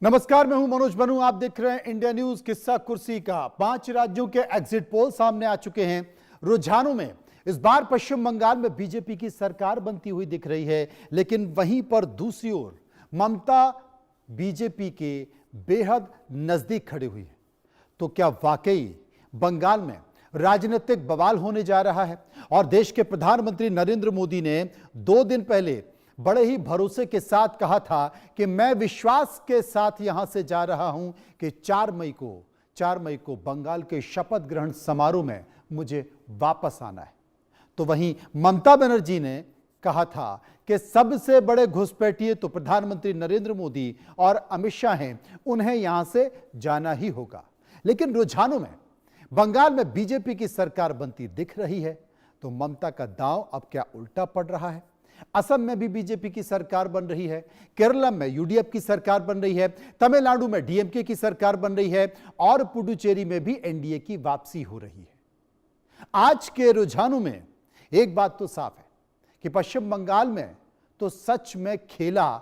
नमस्कार, मैं हूं मनोज बनू। आप देख रहे हैं इंडिया न्यूज। किस्सा कुर्सी का 5 राज्यों के एग्जिट पोल सामने आ चुके हैं। रुझानों में इस बार पश्चिम बंगाल में बीजेपी की सरकार बनती हुई दिख रही है, लेकिन वहीं पर दूसरी ओर ममता बीजेपी के बेहद नजदीक खड़ी हुई है। तो क्या वाकई बंगाल में राजनीतिक बवाल होने जा रहा है? और देश के प्रधानमंत्री नरेंद्र मोदी ने 2 दिन पहले बड़े ही भरोसे के साथ कहा था कि मैं विश्वास के साथ यहां से जा रहा हूं कि 4 मई को बंगाल के शपथ ग्रहण समारोह में मुझे वापस आना है। तो वहीं ममता बनर्जी ने कहा था कि सबसे बड़े घुसपैठिए तो प्रधानमंत्री नरेंद्र मोदी और अमित शाह हैं, उन्हें यहां से जाना ही होगा। लेकिन रुझानों में बंगाल में बीजेपी की सरकार बनती दिख रही है, तो ममता का दांव अब क्या उल्टा पड़ रहा है? असम में भी बीजेपी की सरकार बन रही है, केरल में यूडीएफ की सरकार बन रही है, तमिलनाडु में डीएमके की सरकार बन रही है और पुडुचेरी में भी एनडीए की वापसी हो रही है। आज के रुझानों में एक बात तो साफ है कि पश्चिम बंगाल में तो सच में खेला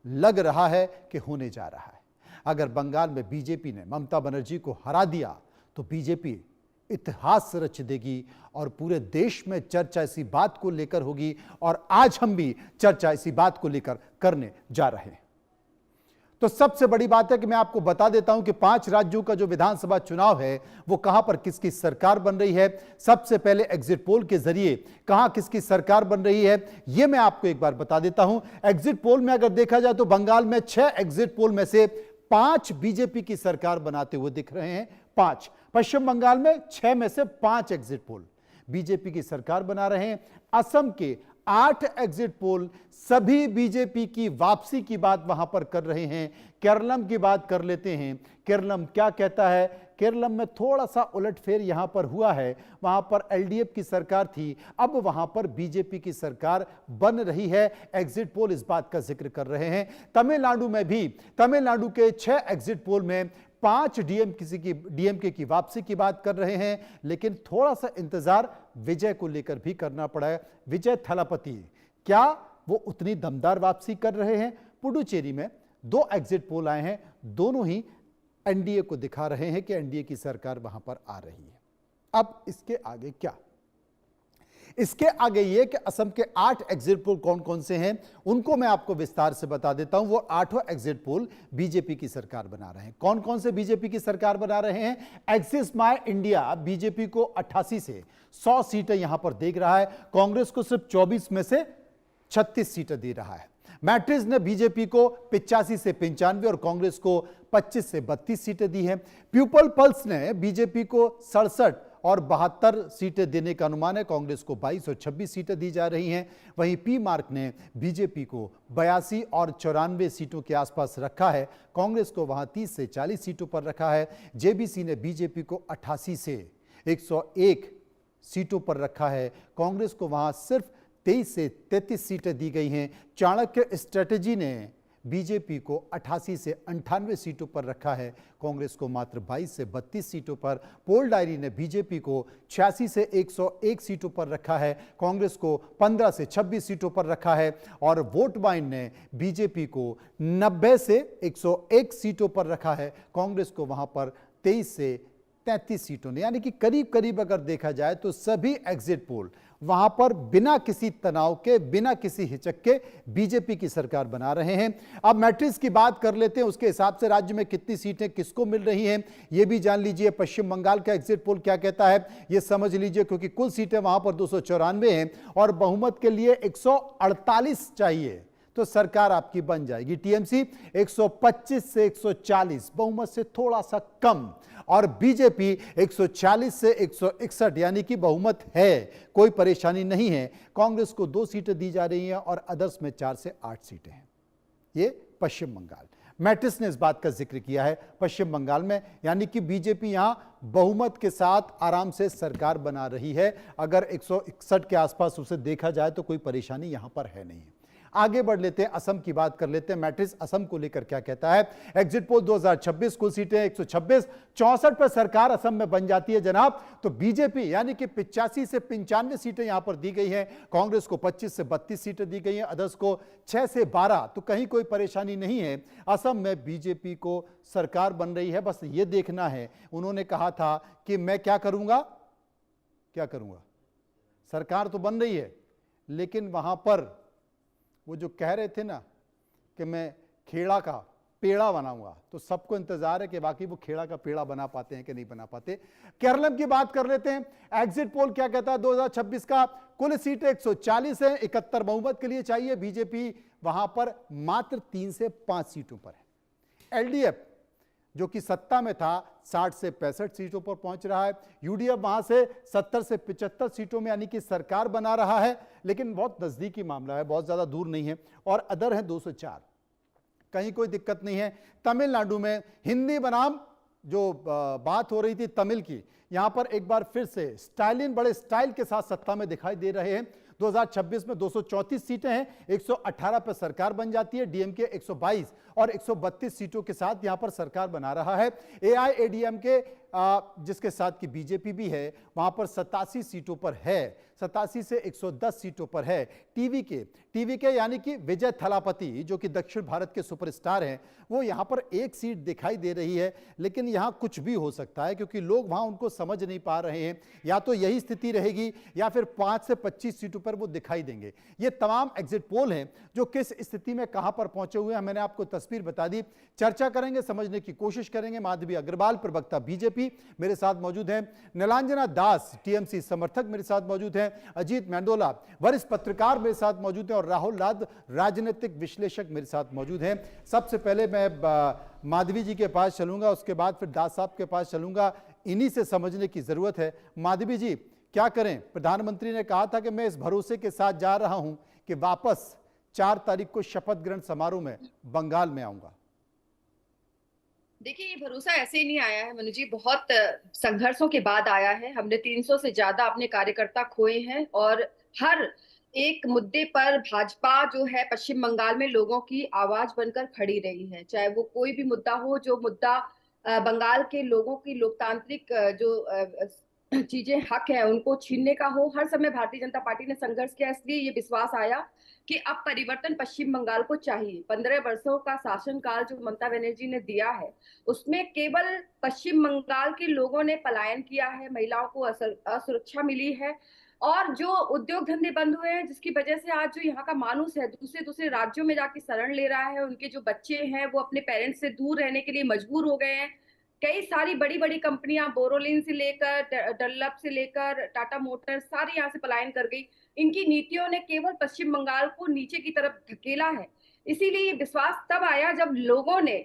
लग रहा है कि होने जा रहा है। अगर बंगाल में बीजेपी ने ममता बनर्जी को हरा दिया तो बीजेपी इतिहास रच देगी और पूरे देश में चर्चा इसी बात को लेकर होगी, और आज हम भी चर्चा इसी बात को लेकर करने जा रहे हैं। तो सबसे बड़ी बात है कि मैं आपको बता देता हूं कि 5 राज्यों का जो विधानसभा चुनाव है वो कहां पर किसकी सरकार बन रही है। सबसे पहले एग्जिट पोल के जरिए कहां किसकी सरकार बन रही है यह मैं आपको एक बार बता देता हूं। एग्जिट पोल में अगर देखा जाए तो बंगाल में 6 एग्जिट पोल में से 5 बीजेपी की सरकार बनाते हुए दिख रहे हैं। 5 पश्चिम बंगाल में 6 में से 5 एग्जिट पोल बीजेपी की सरकार बना रहे हैं। असम के 8 एग्जिट पोल सभी बीजेपी की वापसी की बात वहां पर कर रहे हैं। केरलम की बात कर लेते हैं। केरलम क्या कहता है? केरलम में थोड़ा सा उलटफेर यहां पर हुआ है। वहां पर एलडीएफ की सरकार थी, अब वहां पर बीजेपी की सरकार बन रही है। एग्जिट पोल इस बात का जिक्र कर रहे हैं। तमिलनाडु में भी तमिलनाडु के 6 एग्जिट पोल में 5 डीएमके की वापसी की बात कर रहे हैं, लेकिन थोड़ा सा इंतजार विजय को लेकर भी करना पड़ा है। विजय थलापति क्या वो उतनी दमदार वापसी कर रहे हैं? पुडुचेरी में 2 एग्जिट पोल आए हैं, दोनों ही एनडीए को दिखा रहे हैं कि एनडीए की सरकार वहां पर आ रही है। अब इसके आगे क्या? इसके आगे यह कि असम के 8 एग्जिट पोल कौन कौन से हैं उनको मैं आपको विस्तार से बता देता हूं। वो 8 एग्जिट पोल बीजेपी की सरकार बना रहे हैं। कौन कौन से बीजेपी की सरकार बना रहे हैं? एक्सिस माय इंडिया बीजेपी को 88 से 100 सीटें यहां पर देख रहा है। कांग्रेस को सिर्फ 24 में से 36 सीटें दे रहा है। मैट्रिक्स ने बीजेपी को 85 से 95 और कांग्रेस को 25 से 32 सीटें दी हैं। पीपल पल्स ने बीजेपी को 67 और 72 सीटें देने का अनुमान है। कांग्रेस को 22 और 26 सीटें दी जा रही हैं। वहीं पी मार्क ने बीजेपी को 82 और 94 सीटों के आसपास रखा है। कांग्रेस को वहां 30 से 40 सीटों पर रखा है। जेबीसी ने बीजेपी को 88 से 101 सीटों पर रखा है। कांग्रेस को वहां सिर्फ 23 से 33 सीटें दी गई हैं। चाणक्य स्ट्रेटेजी ने बीजेपी को 88 से 98 सीटों पर रखा है। कांग्रेस को मात्र 22 से 32 सीटों पर। पोल डायरी ने बीजेपी को 86 से 101 सीटों पर रखा है। कांग्रेस को 15 से 26 सीटों पर रखा है। और वोट बाइन ने बीजेपी को 90 से 101 सीटों पर रखा है। कांग्रेस को वहां पर 23 से 33 सीटों ने, यानी कि करीब करीब अगर देखा जाए तो सभी एग्जिट पोल वहां पर बिना किसी तनाव के, बिना किसी हिचक के बीजेपी की सरकार बना रहे हैं। अब मैट्रिक्स की बात कर लेते हैं, उसके हिसाब से राज्य में कितनी सीटें किसको मिल रही हैं यह भी जान लीजिए। पश्चिम बंगाल का एग्जिट पोल क्या कहता है यह समझ लीजिए, क्योंकि कुल सीटें वहां पर 294 हैं और बहुमत के लिए 148 चाहिए तो सरकार आपकी बन जाएगी। टीएमसी 125 से 140, बहुमत से थोड़ा सा कम, और बीजेपी 140 से 161, यानी कि बहुमत है, कोई परेशानी नहीं है। कांग्रेस को 2 सीटें दी जा रही हैं और अदर्स में 4 से 8 सीटें हैं। ये पश्चिम बंगाल। मैट्रिक्स ने इस बात का जिक्र किया है पश्चिम बंगाल में, यानी कि बीजेपी यहां बहुमत के साथ आराम से सरकार बना रही है। अगर 161 के आसपास उसे देखा जाए तो कोई परेशानी यहां पर है नहीं। आगे बढ़ लेते हैं, असम की बात कर लेते हैं। मैट्रिक्स असम को लेकर क्या कहता है? एग्जिट पोल 2026 कुल सीटें 126, 64 पर सरकार असम में बन जाती है जनाब। तो बीजेपी यानी कि 85 से 95 सीटें यहां पर दी गई हैं, कांग्रेस को 25 से 32 सीटें दी गई हैं, अदर्स को 6 से 12। तो कहीं कोई परेशानी नहीं है, असम में बीजेपी को सरकार बन रही है। बस ये देखना है, उन्होंने कहा था कि मैं क्या करूंगा, सरकार तो बन रही है, लेकिन वहां पर वो जो कह रहे थे ना कि मैं खेड़ा का पेड़ा बनाऊंगा, तो सबको इंतजार है कि बाकी वो खेड़ा का पेड़ा बना पाते हैं कि नहीं बना पाते। केरलम की बात कर लेते हैं। एग्जिट पोल क्या कहता है? 2026 का कुल सीटें 140 है, 71 बहुमत के लिए चाहिए। बीजेपी वहां पर मात्र 3 से 5 सीटों पर है। एलडीएफ जो कि सत्ता में था 60 से 65 सीटों पर पहुंच रहा है। यूडीएफ वहां से 70 से 75 सीटों में यानी कि सरकार बना रहा है, लेकिन बहुत नजदीकी मामला है, बहुत ज्यादा दूर नहीं है। और अदर है 204, कहीं कोई दिक्कत नहीं है। तमिलनाडु में हिंदी बनाम जो बात हो रही थी तमिल की, यहां पर एक बार फिर से स्टालिन बड़े स्टाइल के साथ सत्ता में दिखाई दे रहे हैं। 2026 में 234 सीटें हैं, 118 पर सरकार बन जाती है। डीएमके 122 और 132 सीटों के साथ यहां पर सरकार बना रहा है। एआईएडीएमके जिसके साथ की बीजेपी भी है, वहां पर 87 सीटों पर है, 87 से 110 सीटों पर है। टीवीके यानी कि विजय थलापति जो कि दक्षिण भारत के सुपरस्टार हैं, वो यहां पर एक सीट दिखाई दे रही है, लेकिन यहां कुछ भी हो सकता है क्योंकि लोग वहां उनको समझ नहीं पा रहे हैं। या तो यही स्थिति रहेगी या फिर 5 से 25 सीटों पर वो दिखाई देंगे। ये तमाम एग्जिट पोल हैं जो किस स्थिति में कहां पर पहुंचे हुए हैं, मैंने आपको तस्वीर बता दी। चर्चा करेंगे, समझने की कोशिश करेंगे। माधवी अग्रवाल प्रवक्ता बीजेपी मेरे साथ मौजूद हैं, नीलांजना दास टीएमसी समर्थक मेरे साथ मौजूद हैं, अजीत मेंडोला वरिष्ठ पत्रकार मेरे साथ मौजूद हैं और राहुल लाद राजनीतिक विश्लेषक मेरे साथ मौजूद हैं। सबसे पहले मैं माधवी जी के पास चलूंगा, उसके बाद फिर दास साहब के पास चलूंगा। इन्हीं से समझने की जरूरत है। माधवी जी, क्या करें? प्रधानमंत्री ने कहा था कि मैं इस भरोसे के साथ जा रहा हूं कि वापस 4 तारीख को शपथ ग्रहण समारोह में बंगाल में आऊंगा। देखिए, ये भरोसा ऐसे ही नहीं आया है मनु जी, बहुत संघर्षों के बाद आया है। हमने 300 से ज्यादा अपने कार्यकर्ता खोए हैं और हर एक मुद्दे पर भाजपा जो है पश्चिम बंगाल में लोगों की आवाज बनकर खड़ी रही है। चाहे वो कोई भी मुद्दा हो, जो मुद्दा बंगाल के लोगों की लोकतांत्रिक चीजें हक है उनको छीनने का हो, हर समय भारतीय जनता पार्टी ने संघर्ष किया। इसलिए ये विश्वास आया कि अब परिवर्तन पश्चिम बंगाल को चाहिए। 15 वर्षों का शासनकाल जो ममता बनर्जी ने दिया है, उसमें केवल पश्चिम बंगाल के लोगों ने पलायन किया है, महिलाओं को असुरक्षा मिली है और जो उद्योग धंधे बंद हुए हैं, जिसकी वजह से आज जो यहाँ का मानुष है दूसरे दूसरे राज्यों में जाके शरण ले रहा है। उनके जो बच्चे हैं वो अपने पेरेंट्स से दूर रहने के लिए मजबूर हो गए हैं। कई सारी बड़ी बड़ी कंपनियां, बोरोलिन से लेकर डनलप से लेकर टाटा मोटर्स, सारी यहाँ से पलायन कर गई। इनकी नीतियों ने केवल पश्चिम बंगाल को नीचे की तरफ धकेला है। इसीलिए ये विश्वास तब आया जब लोगों ने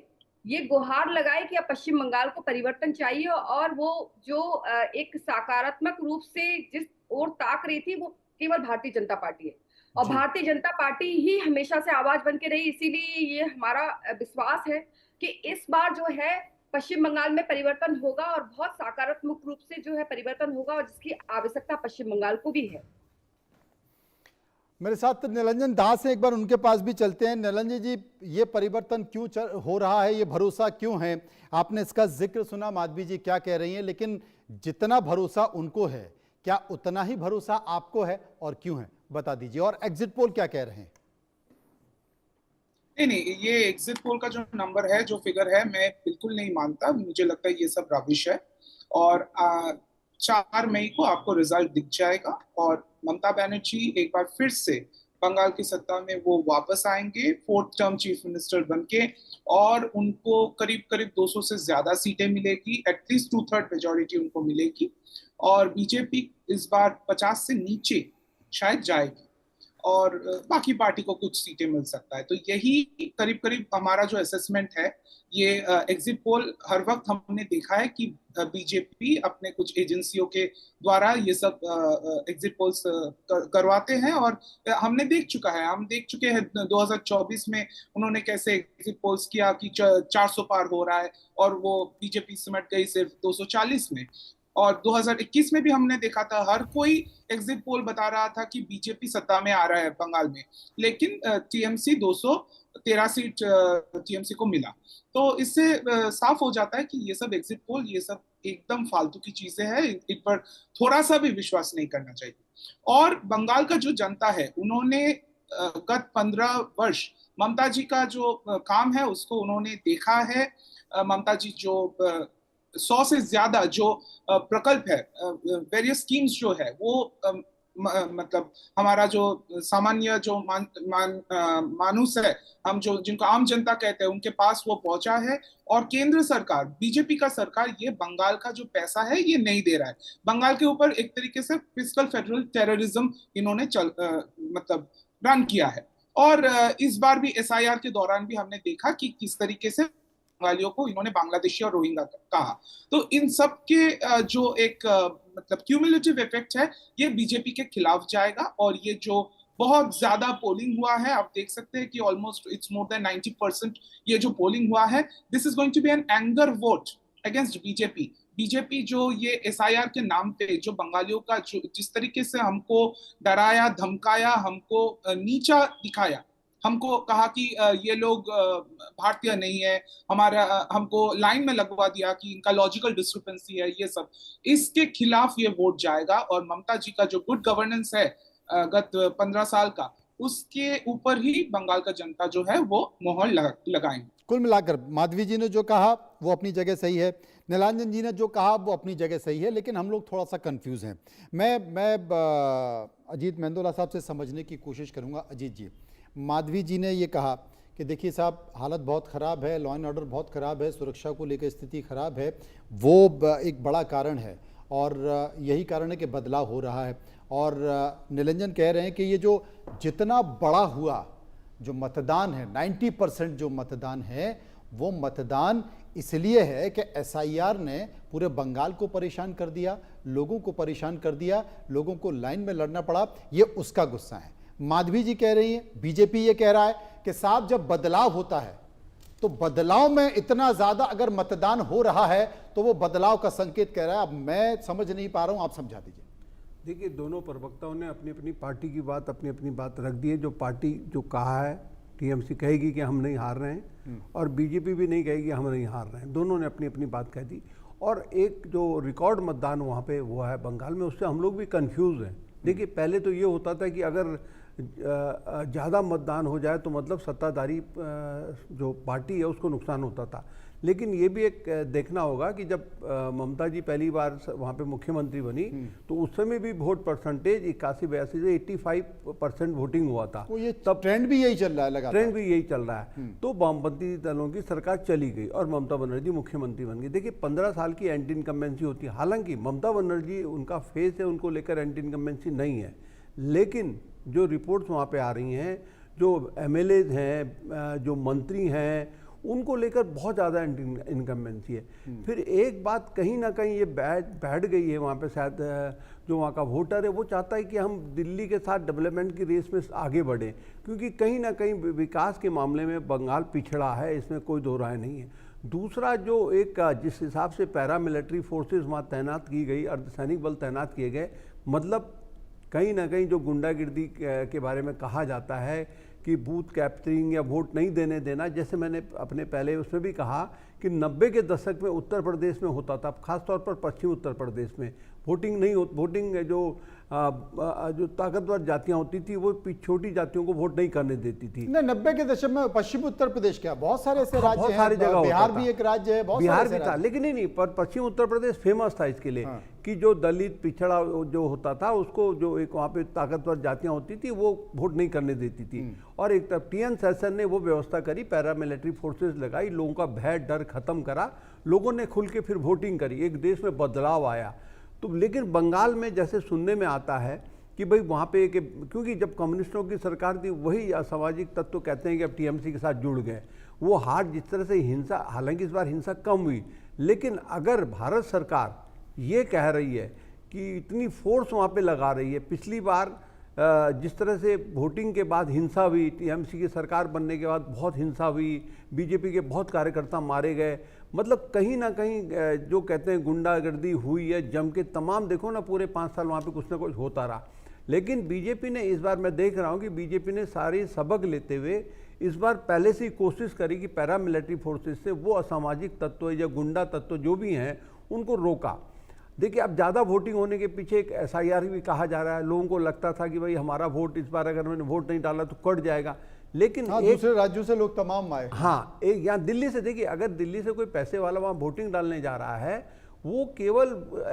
ये गुहार लगाई कि अब पश्चिम बंगाल को परिवर्तन चाहिए और वो जो एक सकारात्मक रूप से जिस ओर ताक रही थी वो केवल भारतीय जनता पार्टी है और भारतीय जनता पार्टी ही हमेशा से आवाज बन के रही। इसीलिए ये हमारा विश्वास है कि इस बार जो है पश्चिम बंगाल में परिवर्तन होगा और बहुत सकारात्मक रूप से जो है परिवर्तन होगा और जिसकी आवश्यकता पश्चिम बंगाल को भी है। मेरे साथ निरंजन दास है, एक बार उनके पास भी चलते हैं। निरंजन जी, ये परिवर्तन क्यों हो रहा है, ये भरोसा क्यों है? आपने इसका जिक्र सुना, माधवी जी क्या कह रही हैं, लेकिन जितना भरोसा उनको है क्या उतना ही भरोसा आपको है और क्यों है, बता दीजिए। और एग्जिट पोल क्या कह रहे हैं? नहीं, ये एग्जिट पोल का जो नंबर है, जो फिगर है, मैं बिल्कुल नहीं मानता। मुझे लगता है ये सब रबिश है और 4 मई को आपको रिजल्ट दिख जाएगा और ममता बनर्जी एक बार फिर से बंगाल की सत्ता में वो वापस आएंगे 4th टर्म चीफ मिनिस्टर बनके और उनको करीब करीब 200 से ज्यादा सीटें मिलेगी, एटलीस्ट 2/3 मेजोरिटी उनको मिलेगी और बीजेपी इस बार 50 से नीचे शायद जाएगी और बाकी पार्टी को कुछ सीटें मिल सकता है। तो यही करीब करीब हमारा जो असेसमेंट है। ये एग्जिट पोल हर वक्त हमने देखा है कि बीजेपी अपने कुछ एजेंसियों के द्वारा ये सब एग्जिट पोल्स करवाते हैं और हमने देख चुके हैं 2024 में उन्होंने कैसे एग्जिट पोल्स किया कि 400 पार हो रहा है और वो बीजेपी सिमट गई सिर्फ 240 में। और 2021 में भी हमने देखा था, हर कोई एग्जिट पोल बता रहा था कि बीजेपी सत्ता में आ रहा है बंगाल में, लेकिन टीएमसी 213 सीट टीएमसी को मिला। तो इससे साफ हो जाता है कि ये सब एग्जिट पोल, ये सब एकदम फालतू की चीजें हैं, इन पर थोड़ा सा भी विश्वास नहीं करना चाहिए। और बंगाल का जो जनता है, उन्होंने गत 15 वर्ष ममता जी का जो काम है उसको उन्होंने देखा है। ममता जी जो 100 से ज्यादा जो प्रकल्प है, वेरियस स्कीम्स जो है, वो मतलब हमारा जो सामान्य जो मानुस है, हम जो जिनको आम जनता कहते हैं, उनके पास वो पहुंचा है। और केंद्र सरकार, बीजेपी का सरकार, ये बंगाल का जो पैसा है ये नहीं दे रहा है। बंगाल के ऊपर एक तरीके से फिस्कल फेडरल टेररिज्म इन्होंने मतलब रन किया है। और इस बार भी एसआईआर के दौरान भी हमने देखा कि किस तरीके से बंगालियों को इन्होंने बांग्लादेशी और रोहिंग्या कहा। तो इन सब के जो एक मतलब क्यूमुलेटिव इफेक्ट है, ये बीजेपी के खिलाफ जाएगा। और ये जो बहुत ज्यादा पोलिंग हुआ है, आप देख सकते हैं कि ऑलमोस्ट इट्स मोर देन 90% ये जो पोलिंग हुआ है, this is going to be an anger vote against BJP. BJP जो ये एसआईआर के नाम पे जो बंगालियों का जो जिस तरीके से हमको डराया, धमकाया, हमको नीचा दिखाया, हमको कहा कि ये लोग भारतीय नहीं है, हमारा हमको लाइन में लगवा दिया कि इनका लॉजिकल डिस्क्रिपेंसी है, ये सब, इसके खिलाफ ये वोट जाएगा। और ममता जी का जो गुड गवर्नेंस है गत 15 साल का, उसके ऊपर ही बंगाल का जनता जो है वो मोहर लगाएंगे। कुल मिलाकर माधवी जी ने जो कहा वो अपनी जगह सही है, नीलांजन जी ने जो कहा वो अपनी जगह सही है, लेकिन हम लोग थोड़ा सा कंफ्यूज हैं। मैं अजीत मेंदोला साहब से समझने की कोशिश करूंगा। अजीत जी, माधवी जी ने ये कहा कि देखिए साहब, हालत बहुत ख़राब है, लॉ एंड ऑर्डर बहुत ख़राब है, सुरक्षा को लेकर स्थिति ख़राब है, वो एक बड़ा कारण है और यही कारण है कि बदलाव हो रहा है। और निरंजन कह रहे हैं कि ये जो जितना बड़ा हुआ जो मतदान है, 90% जो मतदान है, वो मतदान इसलिए है कि एसआईआर ने पूरे बंगाल को परेशान कर दिया, लोगों को परेशान कर दिया, लोगों को लाइन में लड़ना पड़ा, ये उसका गुस्सा है। माधवी जी कह रही हैं, बीजेपी ये कह रहा है कि साहब जब बदलाव होता है तो बदलाव में इतना ज्यादा अगर मतदान हो रहा है तो वो बदलाव का संकेत कह रहा है। अब मैं समझ नहीं पा रहा हूं, आप समझा दीजिए। देखिए, दोनों प्रवक्ताओं ने अपनी अपनी पार्टी की बात अपनी अपनी बात रख दी है। जो पार्टी जो कहा है, टीएमसी कहेगी कि हम नहीं हार रहे हैं और बीजेपी भी नहीं कहेगी हम नहीं हार रहे हैं, दोनों ने अपनी अपनी बात कह दी। और एक जो रिकॉर्ड मतदान वहाँ पे हुआ है बंगाल में, उससे हम लोग भी कंफ्यूज हैं। देखिए, पहले तो ये होता था कि अगर ज़्यादा मतदान हो जाए तो मतलब सत्ताधारी जो पार्टी है उसको नुकसान होता था। लेकिन ये भी एक देखना होगा कि जब ममता जी पहली बार वहाँ पे मुख्यमंत्री बनी तो उस समय भी वोट परसेंटेज 81-82 से 85% वोटिंग हुआ था। वो ये तब ट्रेंड भी यही चल रहा है, लगातार ट्रेंड भी यही चल रहा है। तो वामपंथी दलों की सरकार चली गई और ममता बनर्जी मुख्यमंत्री बन गई। देखिए, 15 साल की एंटी इनकम्बेंसी होती है। हालांकि ममता बनर्जी उनका फेस है, उनको लेकर एंटी इनकम्बेंसी नहीं है, लेकिन जो रिपोर्ट्स वहाँ पे आ रही हैं, जो एमएलएज हैं, जो मंत्री हैं, उनको लेकर बहुत ज़्यादा एंटी इनकम्बेंसी है। फिर एक बात कहीं ना कहीं ये बैठ गई है वहाँ पे, शायद जो वहाँ का वोटर है वो चाहता है कि हम दिल्ली के साथ डेवलपमेंट की रेस में आगे बढ़ें, क्योंकि कहीं ना कहीं विकास के मामले में बंगाल पिछड़ा है, इसमें कोई दो राय नहीं है। दूसरा, जो एक जिस हिसाब से पैरामिलिट्री फोर्सेस वहाँ तैनात की गई, अर्धसैनिक बल तैनात किए गए, मतलब कहीं ना कहीं जो गुंडागिर्दी के बारे में कहा जाता है कि बूथ कैप्चरिंग या वोट नहीं देने देना, जैसे मैंने अपने पहले उसमें भी कहा कि 90 के दशक में उत्तर प्रदेश में होता था, खासतौर पर पश्चिम उत्तर प्रदेश में वोटिंग नहीं हो, वोटिंग जो ताकतवर जातियां होती थी वो छोटी जातियों को वोट नहीं करने देती थी। नहीं, 90 के दशक में पश्चिम उत्तर प्रदेश क्या, बहुत सारे ऐसे राज्य बहुत हैं, सारी जगह बिहार भी एक राज्य है, बहुत बिहार सारे भी था, लेकिन नहीं, पर पश्चिम उत्तर प्रदेश फेमस था इसके लिए कि जो दलित पिछड़ा जो होता था उसको, जो एक वहाँ पे ताकतवर जातियां होती थी वो वोट नहीं करने देती थी। और एक तरफ टीएन सेशन ने वो व्यवस्था करी, पैरामिलिट्री फोर्सेस लगाई, लोगों का भय डर खत्म करा, लोगों ने खुल के फिर वोटिंग करी, एक देश में बदलाव आया। तो लेकिन बंगाल में जैसे सुनने में आता है कि भाई वहाँ पे क्योंकि जब कम्युनिस्टों की सरकार थी वही असामाजिक तत्व कहते हैं कि अब टीएमसी के साथ जुड़ गए, वो हार जिस तरह से हिंसा, हालांकि इस बार हिंसा कम हुई, लेकिन अगर भारत सरकार ये कह रही है कि इतनी फोर्स वहाँ पे लगा रही है, पिछली बार जिस तरह से वोटिंग के बाद हिंसा हुई, टीएमसी की सरकार बनने के बाद बहुत हिंसा हुई, बीजेपी के बहुत कार्यकर्ता मारे गए, मतलब कहीं ना कहीं जो कहते हैं गुंडागर्दी हुई है जम के, तमाम देखो ना पूरे 5 साल वहाँ पे कुछ ना कुछ होता रहा। लेकिन बीजेपी ने इस बार, मैं देख रहा हूँ कि बीजेपी ने सारी सबक लेते हुए इस बार पहले से ही कोशिश करी कि पैरामिलिट्री फोर्सेस से वो असामाजिक तत्व या गुंडा तत्व जो भी हैं उनको रोका। देखिए, अब ज़्यादा वोटिंग होने के पीछे एक SIR भी कहा जा रहा है। लोगों को लगता था कि भाई हमारा वोट इस बार अगर मैंने वोट नहीं डाला तो कट जाएगा, लेकिन हाँ, दूसरे राज्यों से लोग तमाम आए। हाँ, एक यहाँ दिल्ली से, देखिए अगर दिल्ली से कोई पैसे वाला वहाँ वोटिंग डालने जा रहा है, वो केवल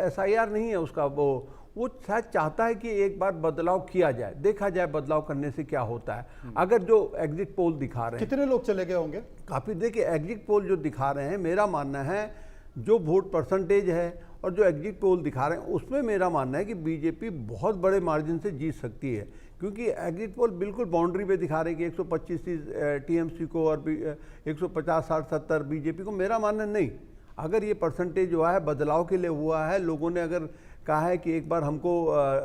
SIR नहीं है उसका, वो शायद चाहता है कि एक बार बदलाव किया जाए, देखा जाए बदलाव करने से क्या होता है। अगर जो एग्जिट पोल दिखा रहे हैं, कितने लोग चले गए होंगे? काफ़ी। देखिए, एग्जिट पोल जो दिखा रहे हैं, मेरा मानना है जो वोट परसेंटेज है और जो एग्जिट पोल दिखा रहे हैं उसमें मेरा मानना है कि बीजेपी बहुत बड़े मार्जिन से जीत सकती है, क्योंकि एग्जिट पोल बिल्कुल बाउंड्री पे दिखा रहे हैं कि 125 सीट TMC को और 150, 60, 70 बीजेपी को। मेरा मानना नहीं, अगर ये परसेंटेज जो है बदलाव के लिए हुआ है, लोगों ने अगर कहा है कि एक बार हमको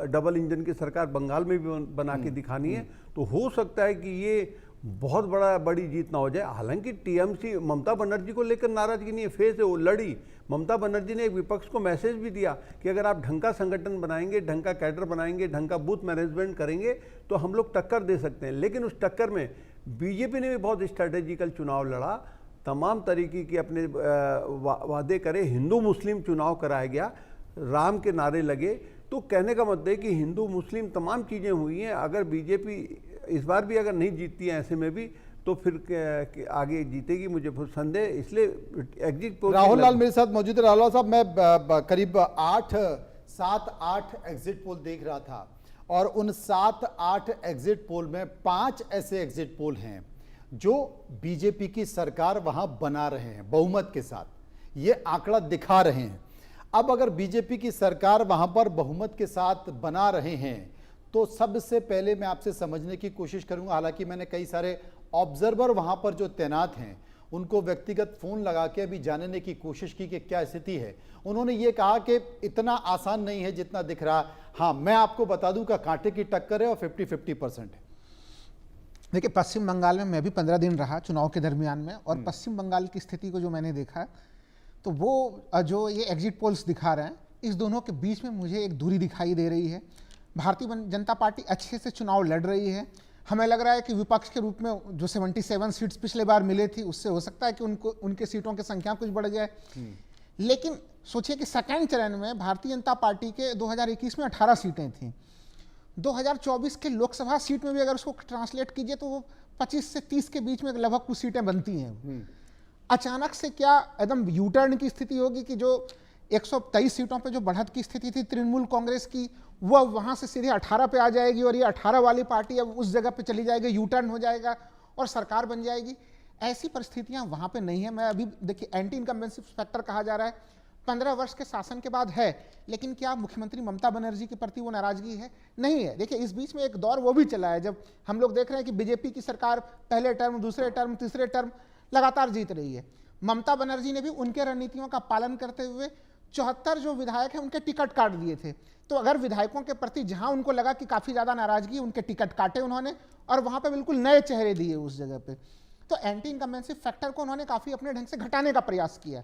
डबल इंजन की सरकार बंगाल में भी बना के दिखानी है, तो हो सकता है कि ये बहुत बड़ी जीत ना हो जाए। हालांकि TMC ममता बनर्जी को लेकर नाराजगी नहीं है, फेस है, वो लड़ी। ममता बनर्जी ने एक विपक्ष को मैसेज भी दिया कि अगर आप ढंग का संगठन बनाएंगे, ढंग का कैडर बनाएंगे, ढंग का बूथ मैनेजमेंट करेंगे तो हम लोग टक्कर दे सकते हैं। लेकिन उस टक्कर में बीजेपी ने भी बहुत स्ट्रैटेजिकल चुनाव लड़ा, तमाम तरीके की अपने वादे करे, हिंदू मुस्लिम चुनाव कराया गया, राम के नारे लगे। तो कहने का मतलब है कि हिंदू मुस्लिम तमाम चीज़ें हुई हैं। अगर बीजेपी इस बार भी अगर नहीं जीतती है ऐसे में भी, तो फिर आगे जीतेगी, मुझे संदेह। इसलिए एग्जिट पोल। राहुल लाल मेरे साथ मौजूद है। राहुल लाल साहब, मैं करीब 7-8 एग्जिट पोल देख रहा था, और उन 7-8 एग्जिट पोल में 5 ऐसे एग्जिट पोल हैं जो बीजेपी की सरकार वहां बना रहे हैं बहुमत के साथ, ये आंकड़ा दिखा रहे हैं। अब अगर बीजेपी की सरकार वहां पर बहुमत के साथ बना रहे हैं, तो सबसे पहले मैं आपसे समझने की कोशिश करूंगा, हालांकि मैंने कई सारे ऑब्जर्वर वहां पर जो तैनात हैं उनको व्यक्तिगत फोन लगा के अभी जानने की कोशिश की कि क्या स्थिति है। उन्होंने ये कहा कि इतना आसान नहीं है जितना दिख रहा। हाँ, मैं आपको बता दूं कि कांटे की टक्कर है और 50-50% है। देखिए, पश्चिम बंगाल में मैं भी 15 दिन रहा चुनाव के दरमियान में, और पश्चिम बंगाल की स्थिति को जो मैंने देखा, तो वो जो ये एग्जिट पोल्स दिखा रहे हैं, इस दोनों के बीच में मुझे एक दूरी दिखाई दे रही है। भारतीय जनता पार्टी अच्छे से चुनाव लड़ रही है। हमें लग रहा है कि विपक्ष के रूप में जो 77 सीट्स पिछले बार मिले थी, उससे हो सकता है कि उनके सीटों की संख्या कुछ बढ़ जाए। लेकिन सोचिए कि सेकेंड चरण में भारतीय जनता पार्टी के 2021 में 18 सीटें थीं। 2024 के लोकसभा सीट में भी अगर उसको ट्रांसलेट कीजिए तो वो 25 से 30 के बीच में लगभग कुछ सीटें बनती हैं। अचानक से क्या एकदम यू टर्न की स्थिति होगी कि जो 123 सीटों पे जो बढ़त की स्थिति थी तृणमूल कांग्रेस की, वो वहां से सीधे 18 पे आ जाएगी, और ये 18 वाली पार्टी अब उस जगह पे चली जाएगी, यू टर्न हो जाएगा और सरकार बन जाएगी। ऐसी परिस्थितियां वहां पे नहीं है। मैं अभी देखिए, एंटी इनकम्बेंसी फैक्टर कहा जा रहा है, 15 वर्ष के शासन के बाद है, लेकिन क्या मुख्यमंत्री ममता बनर्जी के प्रति वो नाराजगी है? नहीं है। देखिए, इस बीच में एक दौर वो भी चला है जब हम लोग देख रहे हैं कि बीजेपी की सरकार पहले टर्म, दूसरे टर्म, तीसरे टर्म लगातार जीत रही है। ममता बनर्जी ने भी उनके रणनीतियों का पालन करते हुए 74 जो विधायक हैं उनके टिकट काट दिए थे। तो अगर विधायकों के प्रति जहां उनको लगा कि काफी ज्यादा नाराजगी, उनके टिकट काटे उन्होंने, और वहां पे बिल्कुल नए चेहरे दिए उस जगह पे। तो एंटी इनकम्बेंसी फैक्टर को उन्होंने काफी अपने ढंग से घटाने का प्रयास किया।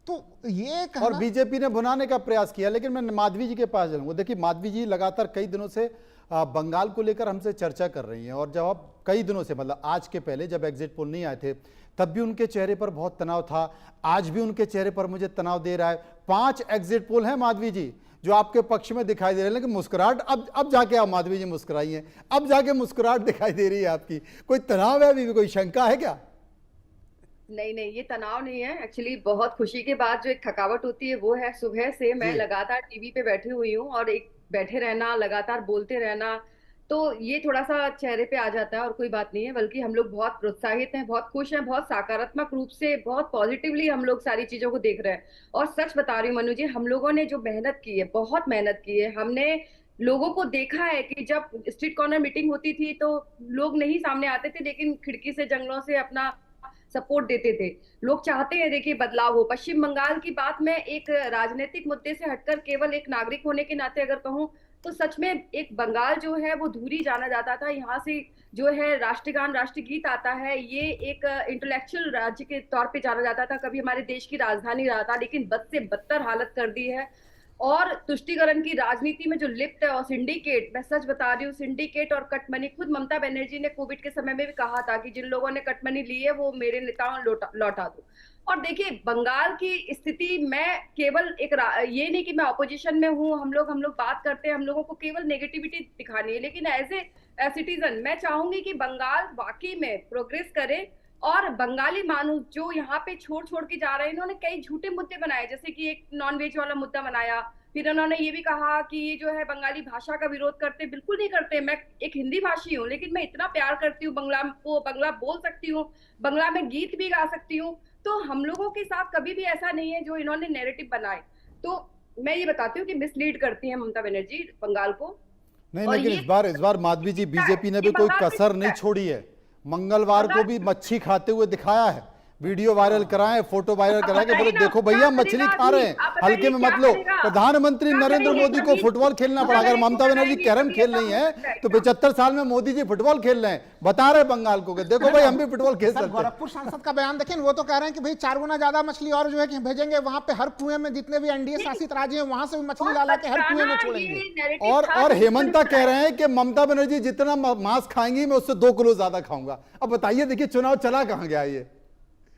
तो ये और बीजेपी ने भुनाने का प्रयास किया। लेकिन मैं माधवी जी के पास जाऊंगा। देखिए, माधवी जी लगातार कई दिनों से बंगाल को लेकर हमसे चर्चा कर रही हैं, और जब आप कई दिनों से, मतलब आज के पहले जब एग्जिट पोल नहीं आए थे तब भी उनके चेहरे पर बहुत तनाव था, आज भी उनके चेहरे पर मुझे तनाव दे रहा है। 5 एग्जिट पोल हैं माधवी जी जो आपके पक्ष में दिखाई दे रहे हैं, लेकिन मुस्कुराहट अब जाके आप माधवी जी मुस्कुराई हैं, अब जाके मुस्कुराहट दिखाई दे रही है आपकी। कोई तनाव है अभी भी, कोई शंका है क्या? नहीं, ये तनाव नहीं है। एक्चुअली बहुत खुशी के बाद जो एक थकावट होती है वो है। सुबह से मैं लगातार टीवी पे बैठी हुई हूँ, और एक बैठे रहना, लगातार बोलते रहना, तो ये थोड़ा सा चेहरे पे आ जाता है, और कोई बात नहीं है। बल्कि हम लोग बहुत प्रोत्साहित हैं, बहुत खुश हैं, बहुत सकारात्मक रूप से, बहुत पॉजिटिवली हम लोग सारी चीजों को देख रहे हैं। और सच बता रही हूँ मनु जी, हम लोगों ने जो मेहनत की है, बहुत मेहनत की है। हमने लोगों को देखा है कि जब स्ट्रीट कॉर्नर मीटिंग होती थी तो लोग नहीं सामने आते थे, लेकिन खिड़की से, जंगलों से अपना सपोर्ट देते थे। लोग चाहते हैं देखिए बदलाव हो। पश्चिम बंगाल की बात मैं एक राजनीतिक मुद्दे से हटकर केवल एक नागरिक होने के नाते अगर कहूँ, तो सच में एक बंगाल जो है वो धूरी जाना जाता था। यहाँ से जो है राष्ट्रगान राष्ट्रगीत आता है, ये एक इंटेलेक्चुअल राज्य के तौर पे जाना जाता था, कभी हमारे देश की राजधानी रहा था, लेकिन बद से बदतर हालत कर दी है। और तुष्टीकरण की राजनीति में जो लिप्त है, और सिंडिकेट, मैं सच बता रही हूँ, सिंडिकेट और कटमनी, खुद ममता बनर्जी ने कोविड के समय में भी कहा था कि जिन लोगों ने कटमनी ली है वो मेरे नेताओं लौटा दो। और देखिए बंगाल की स्थिति, मैं केवल ये नहीं कि मैं ऑपोजिशन में हूँ, हम लोग बात करते हैं, हम लोगों को केवल नेगेटिविटी दिखानी है, लेकिन एज ए सिटीजन मैं चाहूंगी कि बंगाल वाकई में प्रोग्रेस करे। और बंगाली मानुस जो यहाँ पे छोड़ के जा रहे हैं, इन्होंने कई झूठे मुद्दे बनाए, जैसे कि एक नॉन वेज वाला मुद्दा बनाया। फिर उन्होंने ये भी कहा कि ये जो है बंगाली भाषा का विरोध करते। बिल्कुल नहीं करते, मैं एक हिंदी भाषी हूँ, लेकिन मैं इतना प्यार करती हूँ बंगला को, बंगला बोल सकती हूँ, बंगला में गीत भी गा सकती हूँ। तो हम लोगों के साथ कभी भी ऐसा नहीं है जो इन्होंने नैरेटिव बनाए। तो मैं ये बताती हूँ कि मिसलीड करती है ममता बनर्जी बंगाल को। नहीं, और लेकिन ये इस बार माधवी जी बीजेपी ने भी ये कोई बंगाल में कसर नहीं है। छोड़ी है। मंगलवार को बंगाल भी मच्छी खाते हुए दिखाया है, वीडियो वायरल कराए, फोटो वायरल करा के बोले बताइए ना, देखो क्या भैया मछली करेगा खा रहे अभी? हैं, आप बताइए हल्के में क्या मत लो। करेगा? प्रधानमंत्री क्या नरेंद्र करेंगे? मोदी को कभी फुटबॉल खेलना पड़ा। अगर करेंगे, ममता बनर्जी करेंगे, कैरम कभी खेल ऐसा रही हो है सकता है तो क्या? 75 साल में मोदी जी फुटबॉल खेल रहे हैं, बता रहे बंगाल को कि देखो भाई हम भी फुटबॉल खेल सर सकते हैं। गोरखपुर सांसद का बयान देखें, वो तो कह रहे हैं कि भाई 4 गुना ज्यादा मछली और जो है कि भेजेंगे वहां पे, हर कुएं में जितने भी एनडीए शासित राज्य हैं वहां से भी मछली ला के हर कुएं में छोड़ेंगे। और हेमंता कह रहे हैं कि ममता बनर्जी जितना मांस खाएंगी मैं उससे 2 किलो ज्यादा खाऊंगा। अब बताइए, देखिए चुनाव चला कहां गया ये।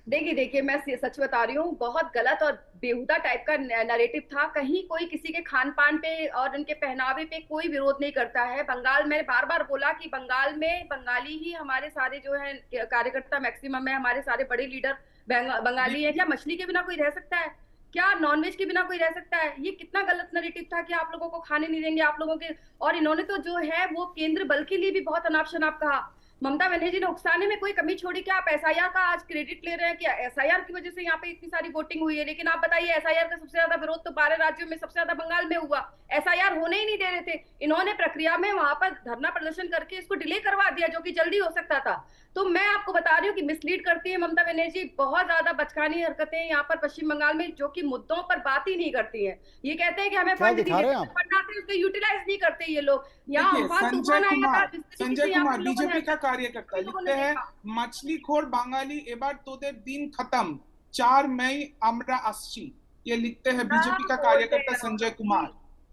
देखिए मैं सच बता रही हूँ, बहुत गलत और बेहुदा टाइप का नैरेटिव था। कहीं कोई किसी के खान पान पे और उनके पहनावे पे कोई विरोध नहीं करता है। बंगाल, मैंने बार बार बोला कि बंगाल में बंगाली ही हमारे सारे जो है कार्यकर्ता मैक्सिमम है, हमारे सारे बड़े लीडर बंगाली है। क्या मछली के बिना कोई रह सकता है? क्या नॉनवेज के बिना कोई रह सकता है? ये कितना गलत नैरेटिव था कि आप लोगों को खाने नहीं देंगे, आप लोगों के। और इन्होंने तो जो है वो केंद्र बल के लिए भी बहुत अनाप शनाप कहा। ममता बनर्जी ने उकसाने में कोई कमी छोड़ी क्या? आप एसआईआर का आज क्रेडिट ले रहे हैं कि एसआईआर की वजह से यहाँ पे इतनी सारी वोटिंग हुई है, लेकिन आप बताइए एसआईआर का सबसे ज्यादा विरोध तो 12 राज्यों में सबसे ज्यादा बंगाल में हुआ। एसआईआर होने ही नहीं दे रहे थे, इन्होंने प्रक्रिया में वहां पर धरना प्रदर्शन करके इसको डिले करवा दिया, जो कि जल्दी हो सकता था। तो मैं आपको बता रही हूँ कि मिसलीड करती है ममता बनर्जी, बहुत ज्यादा बचकानी हरकतें यहाँ पर पश्चिम बंगाल में, जो कि मुद्दों पर बात ही नहीं करती है। ये कहते हैं कि हमें फंड दीजिए, फंड आते हैं उसको यूटिलाइज नहीं करते ये लोग। यहाँ संजय कुमार बीजेपी का कार्यकर्ता लिखते हैं, मछलीखोर बांगाली एबार तोদের दिन खत्म, 4 मई আমরা আসছি। ये लिखते हैं बीजेपी का कार्यकर्ता संजय कुमार।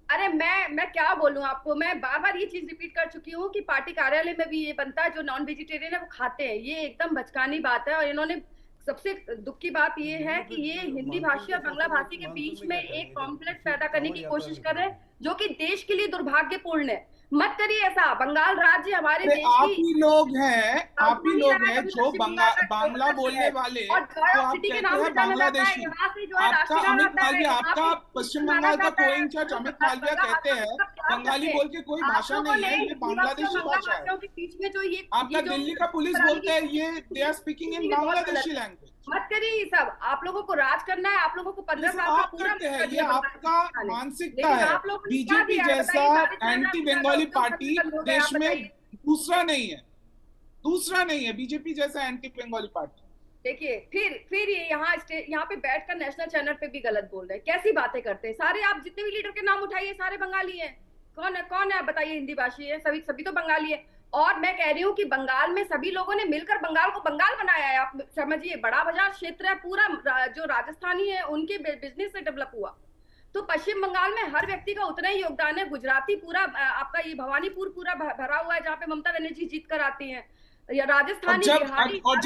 अरे मैं क्या बोलूं आपको, मैं बार बार ये चीज रिपीट कर चुकी हूँ कि पार्टी कार्यालय में भी ये बनता है, जो नॉन वेजिटेरियन है वो खाते हैं। ये एकदम बचकानी बात है। और इन्होंने, सबसे दुख की बात ये है कि ये हिंदी भाषी और बांग्ला भाषी के बीच में एक कॉन्फ्लिक्ट पैदा करने की कोशिश कर रहे हैं, जो कि देश के लिए दुर्भाग्यपूर्ण है। मत करिए ऐसा। बंगाल राज्य हमारे देश आप ही लोग हैं जो बांग्ला बोलने वाले, तो आप कहते हैं बांग्लादेशी। आपका अमित मालविया, आपका पश्चिम बंगाल का को इंचार्ज अमित मालविया कहते हैं बंगाली बोल के कोई भाषा नहीं है, ये बांग्लादेशी भाषा है। आपका दिल्ली का पुलिस बोलते हैं ये they are speaking in Bangladeshi language. मत करिए ये सब। आप लोगों को राज करना है, आप लोगों को 15 साल का पूरा ये आपका मानसिकता है। बीजेपी जैसा एंटी बंगाली पार्टी देश में दूसरा नहीं है बीजेपी जैसा एंटी बंगाली पार्टी। देखिए फिर ये यहाँ पे बैठकर नेशनल चैनल पे भी गलत बोल रहे हैं, कैसी बातें करते हैं। सारे आप जितने भी लीडर के नाम उठाइए सारे बंगाली हैं। कौन है बताइए हिंदी भाषी है? सभी तो बंगाली है। और मैं कह रही हूँ कि बंगाल में सभी लोगों ने मिलकर बंगाल को बंगाल बनाया है। आप समझिए, बड़ा बाजार क्षेत्र है पूरा, जो राजस्थानी है उनके बिजनेस से डेवलप हुआ। तो पश्चिम बंगाल में हर व्यक्ति का उतना ही योगदान है। गुजराती पूरा, आपका ये भवानीपुर पूरा भरा हुआ है, जहाँ पे ममता बनर्जी जीत कर आती है। या राजस्थानी, बिहारी। और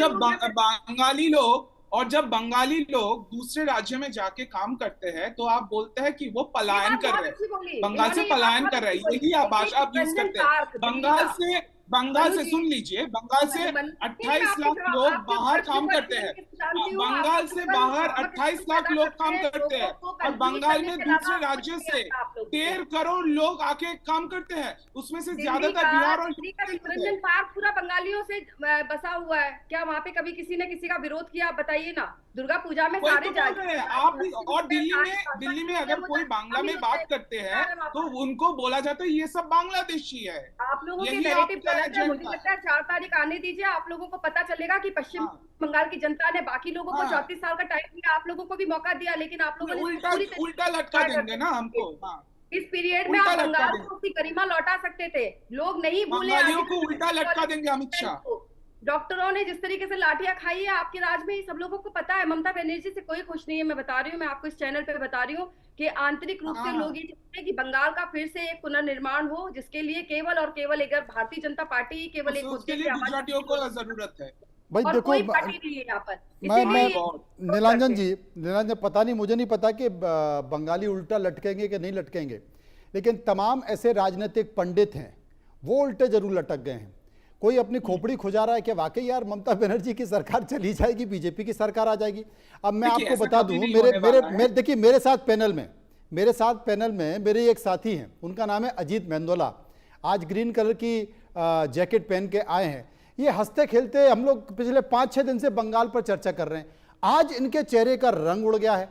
जब बंगाली लोग दूसरे राज्य में जाके काम करते हैं तो आप बोलते हैं कि वो पलायन कर रहे हैं, बंगाल से पलायन कर रहे हैं। यही आप भाषा आप यूज करते हैं। बंगाल से सुन लीजिए, बंगाल से 28 लाख लोग बाहर काम करते हैं। बंगाल से बाहर 28 लाख लोग काम करते हैं, और बंगाल में दूसरे राज्यों से 13 करोड़ लोग आके काम करते हैं, उसमें से ज्यादातर बिहार और मनोरंजन पार्क पूरा बंगालियों से बसा हुआ है। क्या वहाँ पे कभी किसी ने किसी का विरोध किया? आप बताइए ना। दुर्गा पूजा में सारे आप और दिल्ली में अगर कोई बांग्ला में बात करते हैं तो उनको बोला जाता है ये सब बांग्लादेशी है। आप लोगों के नैरेटिव गलत है। मुझे लगता है 4 तारीख आने दीजिए, आप लोगों को पता चलेगा कि पश्चिम बंगाल की जनता ने बाकी लोगों को 34 साल का टाइम दिया, आप लोगों को भी मौका दिया, लेकिन आप लोगों ने उल्टा लटका देंगे ना हमको। इस पीरियड में उल्टा आप लटका बंगाल देंगे। को उसकी गरिमा लौटा सकते थे। लोग नहीं भूले। बंगालियों को उल्टा लटका देंगे अमित शाह। डॉक्टरों ने जिस तरीके से लाठियां खाई है आपके राज में, सब लोगों को पता है। ममता बनर्जी से कोई खुश नहीं है, मैं बता रही हूँ, मैं आपको इस चैनल पे बता रही हूँ कि आंतरिक रूप से लोग ये चाहते हैं कि बंगाल का फिर से एक पुनर्निर्माण हो, जिसके लिए केवल और केवल एक भारतीय जनता पार्टी केवल एक उसके लिए गुजरातियों को जरूरत है। भाई और देखो, कोई पार्टी नहीं है यहाँ पर। मैं इसीलिए नीलांजन जी, नीलांजन, पता नहीं, मुझे नहीं पता कि बंगाली उल्टा लटकेंगे कि नहीं लटकेंगे, लेकिन तमाम ऐसे राजनीतिक पंडित हैं वो उल्टे जरूर लटक गए हैं। कोई अपनी खोपड़ी खुजा रहा है कि वाकई यार ममता बनर्जी की सरकार चली जाएगी, बीजेपी की सरकार आ जाएगी। अब मैं आपको बता दूं, देखिए मेरे साथ पैनल में मेरे एक साथी हैं, उनका नाम है अजीत मेंदोला। आज ग्रीन कलर की जैकेट पहन के आए हैं। ये हंसते खेलते हम लोग पिछले 5-6 दिन से बंगाल पर चर्चा कर रहे हैं। आज इनके चेहरे का रंग उड़ गया है,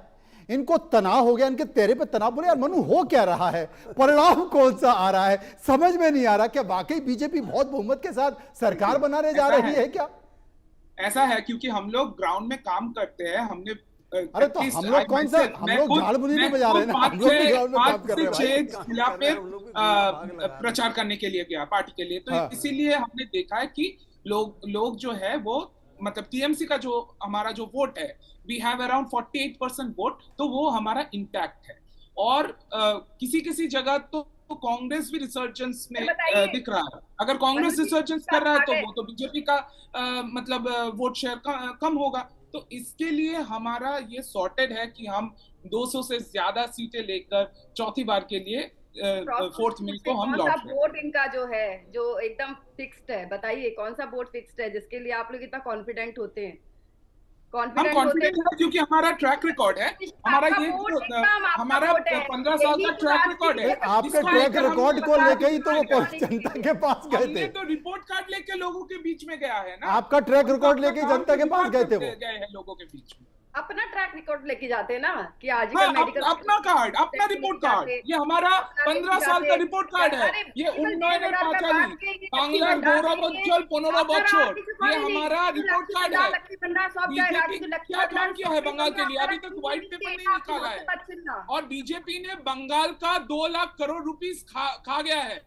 इनको तनाव हो गया, इनके चेहरे पे तनाव। बोले यार मनु हो क्या रहा है, परिणाम कौन सा आ रहा है, समझ में नहीं आ रहा। क्या वाकई बीजेपी बहुत बहुमत के साथ सरकार बनाने जा रही है क्या? ऐसा है क्योंकि हम लोग ग्राउंड में काम करते हैं। हमने अरे तो हम लोग कौन सा, हम लोग झाड़ बुनी नहीं बजा रहे हैं ना, हम लोग भी ग्राउंड में काम कर रहे हैं भाई। जिला पे प्रचार करने के लिए गया पार्टी के लिए, तो इसीलिए हमने देखा है कि लोग जो है वो मतलब टीएमसी का जो हमारा जो वोट है, वी हैव अराउंड 48% वोट, तो वो हमारा इंटैक्ट है। और किसी जगह तो कांग्रेस भी रिसर्जेंस में दिख रहा है। अगर कांग्रेस रिसर्जेंस कर रहा है तो वो तो बीजेपी का मतलब वोट शेयर कम होगा। तो इसके लिए हमारा ये सॉर्टेड है कि हम 200 से ज्यादा सीटें लेकर चौथी बार के लिए 4th मई को हम लौट रहे हैं। वोट इनका जो है जो एकदम फिक्स्ड है, बताइए कौन सा वोट फिक्स्ड है जिसके लिए आप लोग इतना कॉन्फिडेंट होते हैं? हम कॉन्फिडेंट है क्योंकि हमारा ट्रैक रिकॉर्ड है, हमारा ये हमारा 15 साल का ट्रैक रिकॉर्ड है। आपके ट्रैक रिकॉर्ड को लेके ही तो वो जनता के पास गए थे। तो रिपोर्ट कार्ड लेके लोगों के बीच में गया है ना, आपका ट्रैक रिकॉर्ड लेके जनता के पास गए थे, वो गए हैं लोगों के बीच में। अपना ट्रैक रिकॉर्ड लेके जाते हैं ना कि आजकल मेडिकल अपना कार्ड, अपना रिपोर्ट कार्ड, ये हमारा 15 साल का रिपोर्ट कार्ड है। ये उन्नयन पांचाली बांग्लार गौरवोज्ज्वल 15 बच्चों, ये हमारा रिपोर्ट कार्ड है। क्या काम किया है बंगाल के लिए? अभी तक व्हाइट पेपर नहीं निकाला है। और बीजेपी ने बंगाल का 2 लाख करोड़ रुपीस खा गया है,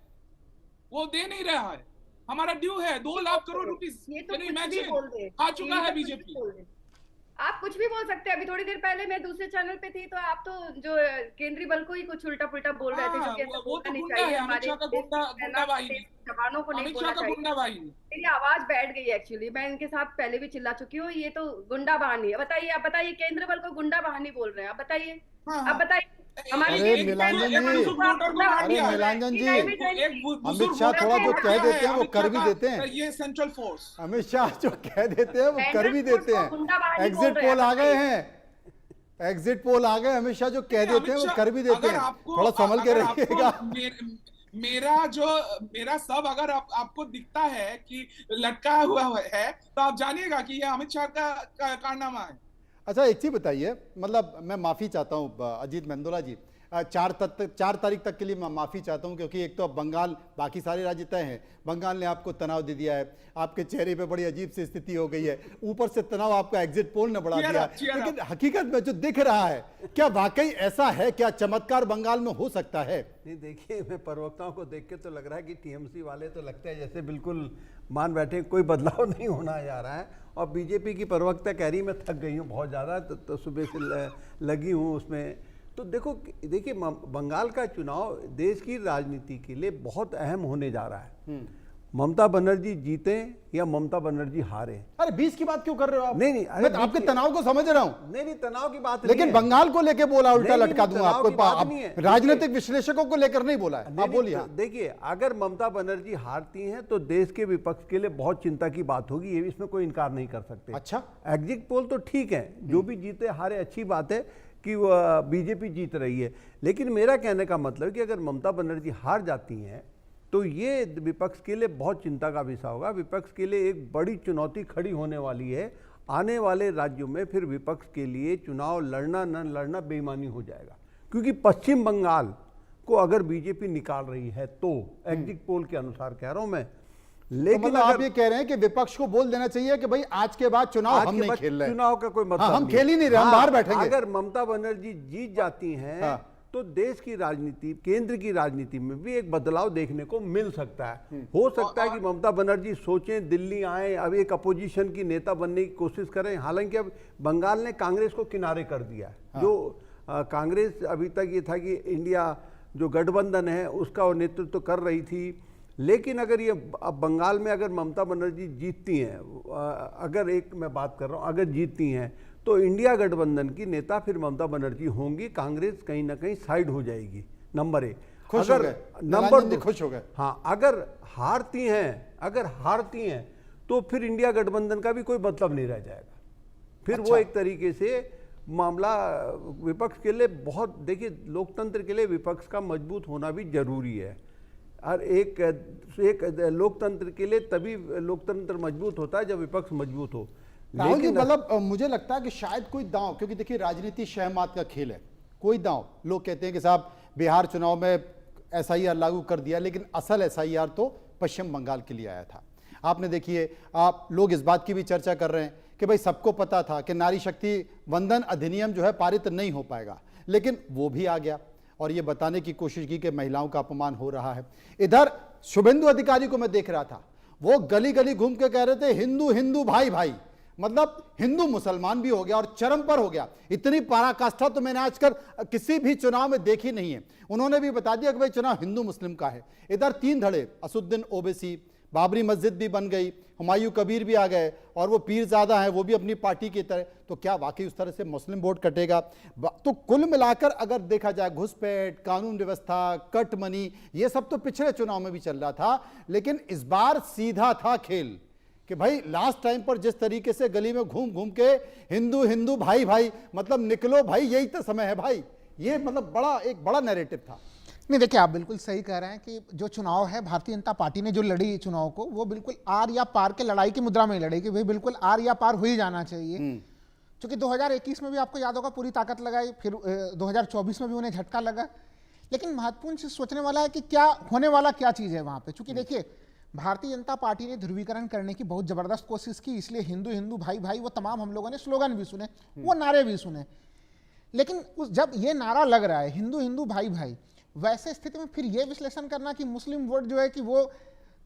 वो दे नहीं रहा है। हमारा ड्यू है 2 लाख करोड़ रुपीस, इमेजिन खा चुका है बीजेपी। आप कुछ भी बोल सकते हैं। अभी थोड़ी देर पहले मैं दूसरे चैनल पे थी तो आप तो जो केंद्रीय बल को ही कुछ उल्टा पुल्टा बोल रहे थे, जो कि ऐसा बोलना नहीं चाहिए। हमारे जवानों को नहीं बोलना चाहिए। मेरी आवाज बैठ गई एक्चुअली, मैं इनके साथ पहले भी चिल्ला चुकी हूँ। ये तो गुंडा बहानी है। बताइए, आप बताइए, केंद्रीय बल को गुंडा बहानी बोल रहे हैं, आप बताइए, आप बताइए। अरे नीलांजन जी, अमित शाह थोड़ा जो कह देते हैं वो कर भी देते हैं। ये सेंट्रल फोर्स अमित शाह जो कह देते हैं वो कर भी देते हैं। एग्जिट पोल आ गए हैं, एग्जिट पोल आ गए। अमित शाह जो कह देते हैं वो कर भी देते हैं। थोड़ा संभल के रहिएगा। मेरा सब अगर आपको दिखता है कि लटका हुआ है तो आप जानिएगा कि ये अमित शाह का कारनामा है। अच्छा एक चीज बताइए, मतलब मैं माफी चाहता हूँ अजीत मेंदोला जी, 4 तारीख तक के लिए मैं माफी चाहता हूँ, क्योंकि एक तो बंगाल, बाकी सारे राज्य तय हैं, बंगाल ने आपको तनाव दे दिया है, आपके चेहरे पे बड़ी अजीब सी स्थिति हो गई है, ऊपर से तनाव आपका एग्जिट पोल ने बढ़ा दिया। लेकिन हकीकत में जो दिख रहा है, क्या वाकई ऐसा है? क्या चमत्कार बंगाल में हो सकता है? नहीं देखिए, मैं प्रवक्ताओं को देख के तो लग रहा है कि टीएमसी वाले तो लगता है जैसे बिल्कुल मान बैठे, कोई बदलाव नहीं होना जा रहा है। और बीजेपी की प्रवक्ता कह रही मैं थक गई हूँ बहुत ज़्यादा, तो सुबह से लगी हूँ उसमें। तो देखिए बंगाल का चुनाव देश की राजनीति के लिए बहुत अहम होने जा रहा है। ममता बनर्जी जीते या ममता बनर्जी हारे। अरे 20 की बात क्यों कर रहे हो आप? नहीं, मैं तो आपके तनाव को समझ रहा हूं। नहीं, तनाव की बात लेकिन बंगाल को लेकर बोला, उल्टा लटका दूंगा आपको। राजनीतिक विश्लेषकों को लेकर नहीं बोला है, आप बोलिए। देखिए, अगर ममता बनर्जी हारती हैं तो देश के विपक्ष के लिए बहुत चिंता की बात होगी, ये इसमें कोई इनकार नहीं कर सकते। अच्छा, एग्जिट पोल तो ठीक है, जो भी जीते हारे अच्छी बात है कि वो बीजेपी जीत रही है। लेकिन मेरा कहने का मतलब कि अगर ममता बनर्जी हार जाती हैं तो ये विपक्ष के लिए बहुत चिंता का विषय होगा। विपक्ष के लिए एक बड़ी चुनौती खड़ी होने वाली है। आने वाले राज्यों में फिर विपक्ष के लिए चुनाव लड़ना न लड़ना बेईमानी हो जाएगा, क्योंकि पश्चिम बंगाल को अगर बीजेपी निकाल रही है तो, एग्जिट पोल के अनुसार कह रहा हूं मैं। लेकिन तो मतलब आप ये कह रहे हैं कि विपक्ष को बोल देना चाहिए कि भाई आज के बाद चुनाव हम नहीं खेल रहे, चुनाव का कोई मतलब हम खेल ही नहीं रहे, हम बाहर बैठेंगे। अगर ममता बनर्जी जीत जाती हैं तो देश की राजनीति, केंद्र की राजनीति में भी एक बदलाव देखने को मिल सकता है। हो सकता है कि ममता बनर्जी सोचें, दिल्ली आए, अब एक अपोजिशन की नेता बनने की कोशिश करें। हालांकि अब बंगाल ने कांग्रेस को किनारे कर दिया है। जो कांग्रेस अभी तक ये था कि इंडिया जो गठबंधन है उसका वो नेतृत्व कर रही थी, लेकिन अगर ये अब बंगाल में अगर ममता बनर्जी जीतती हैं, अगर एक मैं बात कर रहा हूँ, अगर जीतती हैं तो इंडिया गठबंधन की नेता फिर ममता बनर्जी होंगी, कांग्रेस कहीं ना कहीं साइड हो जाएगी। नंबर एक। खुश हो गए, नंबर दो खुश हो गए। हाँ, अगर हारती हैं तो फिर इंडिया गठबंधन का भी कोई मतलब नहीं रह जाएगा। फिर वो एक तरीके से मामला विपक्ष के लिए बहुत, देखिए लोकतंत्र के लिए विपक्ष का मजबूत होना भी जरूरी है। और एक लोकतंत्र के लिए तभी लोकतंत्र मजबूत होता है जब विपक्ष मजबूत हो। राहुल जी, मतलब मुझे लगता है कि शायद कोई दांव, क्योंकि देखिए राजनीति शहमात का खेल है, कोई दांव, लोग कहते हैं कि साहब बिहार चुनाव में एसआईआर लागू कर दिया, लेकिन असल एसआईआर तो पश्चिम बंगाल के लिए आया था। आपने देखिए, आप लोग इस बात की भी चर्चा कर रहे हैं कि भाई सबको पता था कि नारी शक्ति वंदन अधिनियम जो है पारित नहीं हो पाएगा, लेकिन वो भी आ गया और ये बताने की कोशिश की कि महिलाओं का अपमान हो रहा है। इधर शुभेंदु अधिकारी को मैं देख रहा था, वो गली गली घूम के कह रहे थे हिंदू हिंदू भाई भाई, मतलब हिंदू मुसलमान भी हो गया और चरम पर हो गया। इतनी पराकाष्ठा तो मैंने आजकल किसी भी चुनाव में देखी नहीं है। उन्होंने भी बता दिया कि भाई चुनाव हिंदू मुस्लिम का है। इधर तीन धड़े, असुद्दीन ओवैसी, बाबरी मस्जिद भी बन गई, हुमायूं कबीर भी आ गए और वो पीरजादा हैं, वो भी अपनी पार्टी की तरह। तो क्या वाकई उस तरह से मुस्लिम वोट कटेगा? तो कुल मिलाकर अगर देखा जाए, घुसपैठ, कानून व्यवस्था, कट मनी, ये सब तो पिछले चुनाव में भी चल रहा था, लेकिन इस बार सीधा था खेल कि भाई लास्ट टाइम पर जिस तरीके से गली में घूम घूम के हिंदू हिंदू भाई भाई, मतलब निकलो भाई, यही तो समय है भाई। ये मतलब एक बड़ा नैरेटिव था। नहीं, देखिए आप बिल्कुल सही कह रहे हैं कि जो चुनाव है, भारतीय जनता पार्टी ने जो लड़ी चुनाव को, वो बिल्कुल आर या पार के लड़ाई की मुद्रा में लड़ी कि भाई बिल्कुल आर या पार हो ही जाना चाहिए। क्योंकि 2021 में भी आपको याद होगा पूरी ताकत लगाई, फिर 2024 में भी उन्हें झटका लगा। लेकिन महत्वपूर्ण चीज सोचने वाला है कि क्या होने वाला, क्या चीज है वहां पे। क्योंकि देखिए भारतीय जनता पार्टी ने ध्रुवीकरण करने की बहुत जबरदस्त कोशिश की, इसलिए हिंदू हिंदू भाई भाई वो तमाम हम लोगों ने स्लोगन भी सुने, वो नारे भी सुने। लेकिन जब ये नारा लग रहा है हिंदू हिंदू भाई भाई, वैसे स्थिति में फिर ये विश्लेषण करना कि मुस्लिम वोट जो है कि वो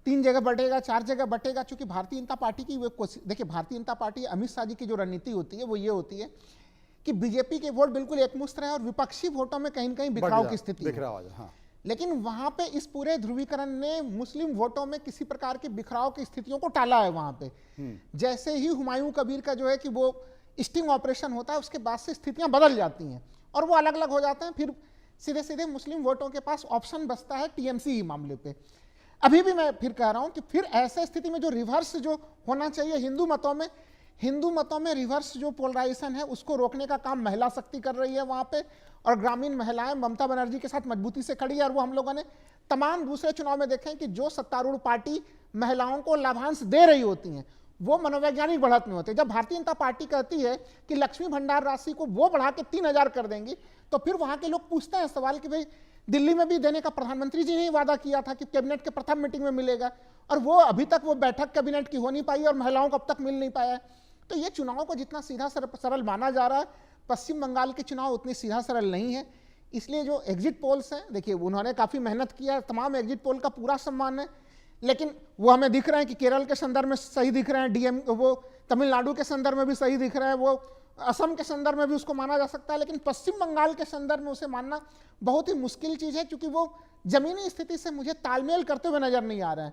3 जगह बटेगा, 4 जगह बटेगा, क्योंकि भारतीय जनता पार्टी की वो कोशिश, देखिए भारतीय जनता पार्टी, अमित शाह जी की जो रणनीति होती है वो ये होती है कि बीजेपी के वोट बिल्कुल एकमुश्त रहे और विपक्षी वोटों में कहीं न कहीं बिखराव की स्थिति है। हाँ। लेकिन वहां पे इस पूरे ध्रुवीकरण ने मुस्लिम वोटों में किसी प्रकार के बिखराव की स्थितियों को टाला है। वहां पे जैसे ही हुमायूं कबीर का जो है कि वो स्टिंग ऑपरेशन होता है, उसके बाद से स्थितियां बदल जाती हैं और वो अलग अलग हो जाते हैं। फिर सीधे सीधे मुस्लिम वोटों के पास ऑप्शन बचता है टीएमसी ही मामले पे। अभी भी मैं फिर कह रहा हूं कि फिर ऐसे स्थिति में जो रिवर्स जो होना चाहिए हिंदू मतों में रिवर्स जो पोलराइजेशन है उसको रोकने का काम महिला शक्ति कर रही है वहां पे। और ग्रामीण महिलाएं ममता बनर्जी के साथ मजबूती से खड़ी है। और वो हम लोगों ने तमाम दूसरे चुनाव में देखे हैं कि जो सत्तारूढ़ पार्टी महिलाओं को लाभांश दे रही होती हैं वो मनोवैज्ञानिक बढ़त में होते हैं। जब भारतीय जनता पार्टी कहती है कि लक्ष्मी भंडार राशि को वो बढ़ा के 3000 कर देंगी, तो फिर वहां के लोग पूछते हैं सवाल कि भाई दिल्ली में भी देने का प्रधानमंत्री जी ने ही वादा किया था कि कैबिनेट के प्रथम मीटिंग में मिलेगा, और वो अभी तक वो बैठक कैबिनेट की हो नहीं पाई और महिलाओं को अब तक मिल नहीं पाया है। तो ये चुनाव को जितना सीधा सरल माना जा रहा है, पश्चिम बंगाल के चुनाव उतनी सीधा सरल नहीं है। इसलिए जो एग्जिट पोल्स हैं, देखिए उन्होंने काफी मेहनत किया है, तमाम एग्जिट पोल का पूरा सम्मान है, लेकिन वो हमें दिख रहे हैं कि केरल के संदर्भ में सही दिख रहे हैं, वो तमिलनाडु के संदर्भ में भी सही दिख रहे हैं, वो असम के संदर्भ में भी उसको माना जा सकता है, लेकिन पश्चिम बंगाल के संदर्भ में उसे मानना बहुत ही मुश्किल चीज है, क्योंकि वो जमीनी स्थिति से मुझे तालमेल करते हुए नजर नहीं आ रहा है।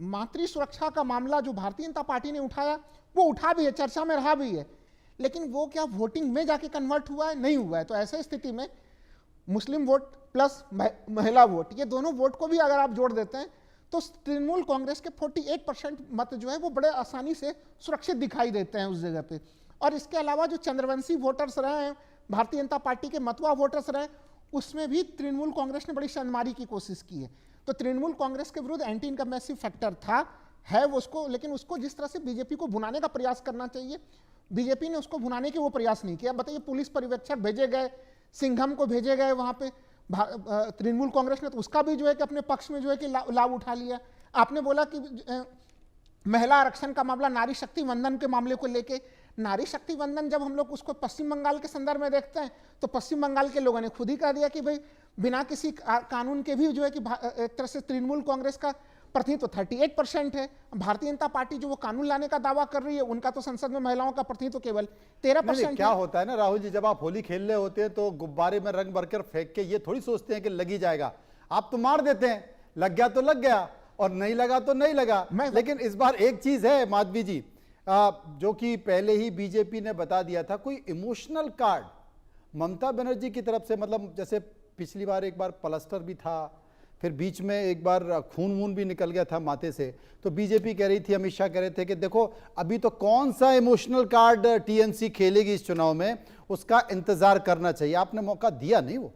मातृ सुरक्षा का मामला जो भारतीय जनता पार्टी ने उठाया वो उठा भी है, चर्चा में रहा भी है, लेकिन वो क्या वोटिंग में जाके कन्वर्ट हुआ है? नहीं हुआ है। तो ऐसे स्थिति में मुस्लिम वोट प्लस महिला वोट, ये दोनों वोट को भी अगर आप जोड़ देते हैं तो तृणमूल कांग्रेस के 48% मत जो है वो बड़े आसानी से सुरक्षित दिखाई देते हैं उस जगह पे। और इसके अलावा जो चंद्रवंशी वोटर्स रहे हैं, भारतीय जनता पार्टी के मतवा वोटर्स रहे, उसमें भी तृणमूल कांग्रेस ने बड़ी शंदमारी की कोशिश की है। तो तृणमूल कांग्रेस के विरुद्ध एंटी इनकम्बेंसी फैक्टर था, है वो उसको, लेकिन उसको जिस तरह से बीजेपी को भुनाने का प्रयास करना चाहिए, बीजेपी ने उसको भुनाने के वो प्रयास नहीं किया। बताइए, पुलिस पर्यवेक्षक भेजे गए, सिंघम को भेजे गए वहां पे, तृणमूल कांग्रेस ने तो उसका भी जो है कि अपने पक्ष में जो है कि लाभ उठा लिया। आपने बोला कि महिला आरक्षण का मामला, नारी शक्ति वंदन के मामले को लेके नारी शक्ति वंदन जब हम लोग उसको पश्चिम बंगाल के संदर्भ में देखते हैं तो पश्चिम बंगाल के लोगों ने खुद ही कह दिया कि भाई बिना किसी कानून के भी जो है कि एक तरह से तृणमूल कांग्रेस का प्रतिनिधित्व 38% है। भारतीय जनता पार्टी जो वो कानून लाने का दावा कर रही है, उनका तो संसद में महिलाओं का प्रतिनिधित्व केवल 13%। क्या होता है ना राहुल जी, जब आप होली खेल रहे होते हैं तो गुब्बारे में रंग भरकर फेंक के ये थोड़ी सोचते हैं कि लगी जाएगा, आप तो मार देते हैं, लग गया तो लग गया और नहीं लगा तो नहीं लगा। लेकिन इस बार एक चीज है माधवी जी, जो कि पहले ही बीजेपी ने बता दिया था, कोई इमोशनल कार्ड ममता बनर्जी की तरफ से, मतलब जैसे पिछली बार एक बार प्लास्टर भी था, फिर बीच में एक बार खून वून भी निकल गया था माथे से, तो बीजेपी कह रही थी, अमित शाह कह रहे थे कि देखो अभी तो कौन सा इमोशनल कार्ड टीएमसी खेलेगी इस चुनाव में, उसका इंतजार करना चाहिए। आपने मौका दिया नहीं वो।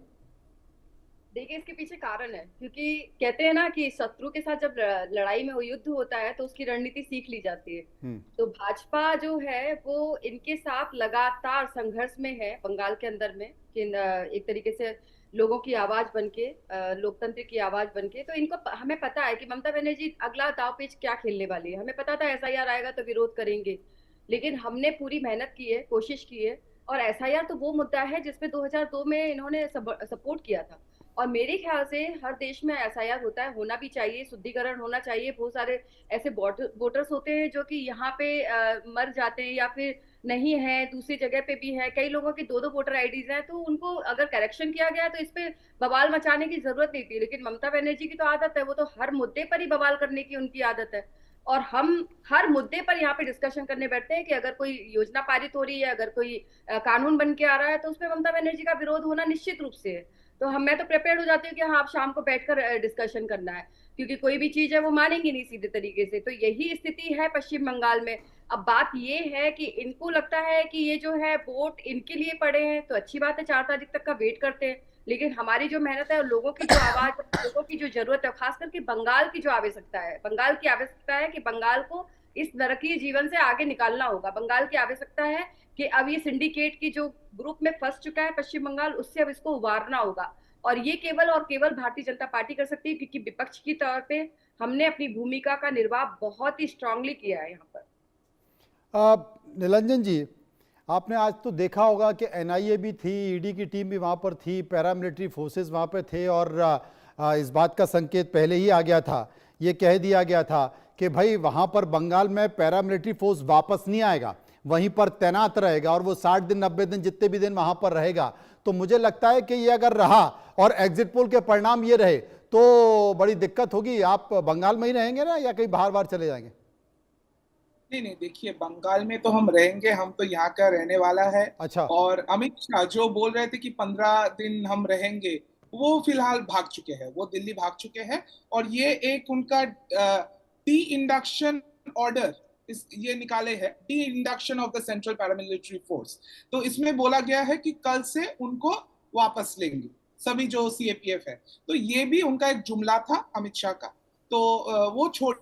देखिए, इसके पीछे कारण है, क्योंकि कहते हैं ना कि शत्रु के साथ जब लड़ाई में युद्ध होता है तो उसकी रणनीति सीख ली जाती है। तो भाजपा जो है वो इनके साथ लगातार संघर्ष में है बंगाल के अंदर में, कि एक तरीके से लोगों की आवाज बनके, लोकतंत्र की आवाज बनके। तो इनको हमें पता है कि ममता बनर्जी अगला दाव पेच क्या खेलने वाली है। हमें पता था एसआईआर आएगा तो विरोध करेंगे, लेकिन हमने पूरी मेहनत की है, कोशिश की है। और एसआईआर तो वो मुद्दा है जिसपे 2002 में इन्होंने सपोर्ट किया था, और मेरे ख्याल से हर देश में एसआईआर होता है, होना भी चाहिए, शुद्धिकरण होना चाहिए। बहुत सारे ऐसे वोटर्स होते हैं जो कि यहाँ पे मर जाते हैं या फिर नहीं है, दूसरी जगह पे भी है, कई लोगों की 2-2 वोटर आईडीज हैं, तो उनको अगर करेक्शन किया गया तो इस पे बवाल मचाने की जरूरत नहीं थी। लेकिन ममता बनर्जी की तो आदत है, वो तो हर मुद्दे पर ही बवाल करने की उनकी आदत है। और हम हर मुद्दे पर यहाँ पे डिस्कशन करने बैठते हैं कि अगर कोई योजना पारित हो रही है, अगर कोई कानून बन के आ रहा है, तो उसपे ममता बनर्जी का विरोध होना निश्चित रूप से है। तो मैं तो प्रिपेयर्ड हो जाती हूँ कि हाँ, आप शाम को बैठकर डिस्कशन करना है, क्योंकि कोई भी चीज है वो मानेंगे नहीं सीधे तरीके से। तो यही स्थिति है पश्चिम बंगाल में। अब बात ये है कि इनको लगता है कि ये जो है वोट इनके लिए पड़े हैं, तो अच्छी बात है, 4 तारीख तक का वेट करते हैं। लेकिन हमारी जो मेहनत है और लोगों की जो आवाज, लोगों की जो जरूरत है, खास करके बंगाल की जो आवश्यकता है, बंगाल की आवश्यकता है कि बंगाल को इस नरकीय जीवन से आगे निकालना होगा। बंगाल की आवश्यकता है कि अब ये सिंडिकेट की जो ग्रुप में फंस चुका है पश्चिम बंगाल, उससे अब इसको उबारना होगा। और ये केवल और केवल भारतीय जनता पार्टी कर सकती है, क्योंकि विपक्ष की तौर पे हमने अपनी भूमिका का निर्वाह बहुत ही स्ट्रांगली किया है यहाँ पर। निरंजन जी, आपने आज तो देखा होगा कि एनआईए भी थी, ईडी की टीम भी वहाँ पर थी, पैरामिलिट्री फोर्सेस वहाँ पर थे, और इस बात का संकेत पहले ही आ गया था, ये कह दिया गया था कि भाई वहाँ पर बंगाल में पैरामिलिट्री फोर्स वापस नहीं आएगा, वहीं पर तैनात रहेगा, और वो 60 दिन 90 दिन जितने भी दिन वहाँ पर रहेगा। तो मुझे लगता है कि ये अगर रहा और एग्जिट पोल के परिणाम ये रहे तो बड़ी दिक्कत होगी। आप बंगाल में ही रहेंगे ना, या कहीं बाहर बाहर चले जाएंगे? नहीं, देखिए, बंगाल में तो हम रहेंगे, हम तो यहाँ का रहने वाला है। अच्छा। और अमित शाह जो बोल रहे थे कि 15 दिन हम रहेंगे, वो फिलहाल भाग चुके हैं, वो दिल्ली भाग चुके हैं। और ये एक उनका डी इंडक्शन ऑर्डर ये निकाले है, D induction of the central paramilitary force. तो इसमें बोला गया है कि कल से उनको वापस लेंगे सभी जो सीएपीएफ है। तो ये भी उनका एक जुमला था अमित शाह का, तो वो छोड़,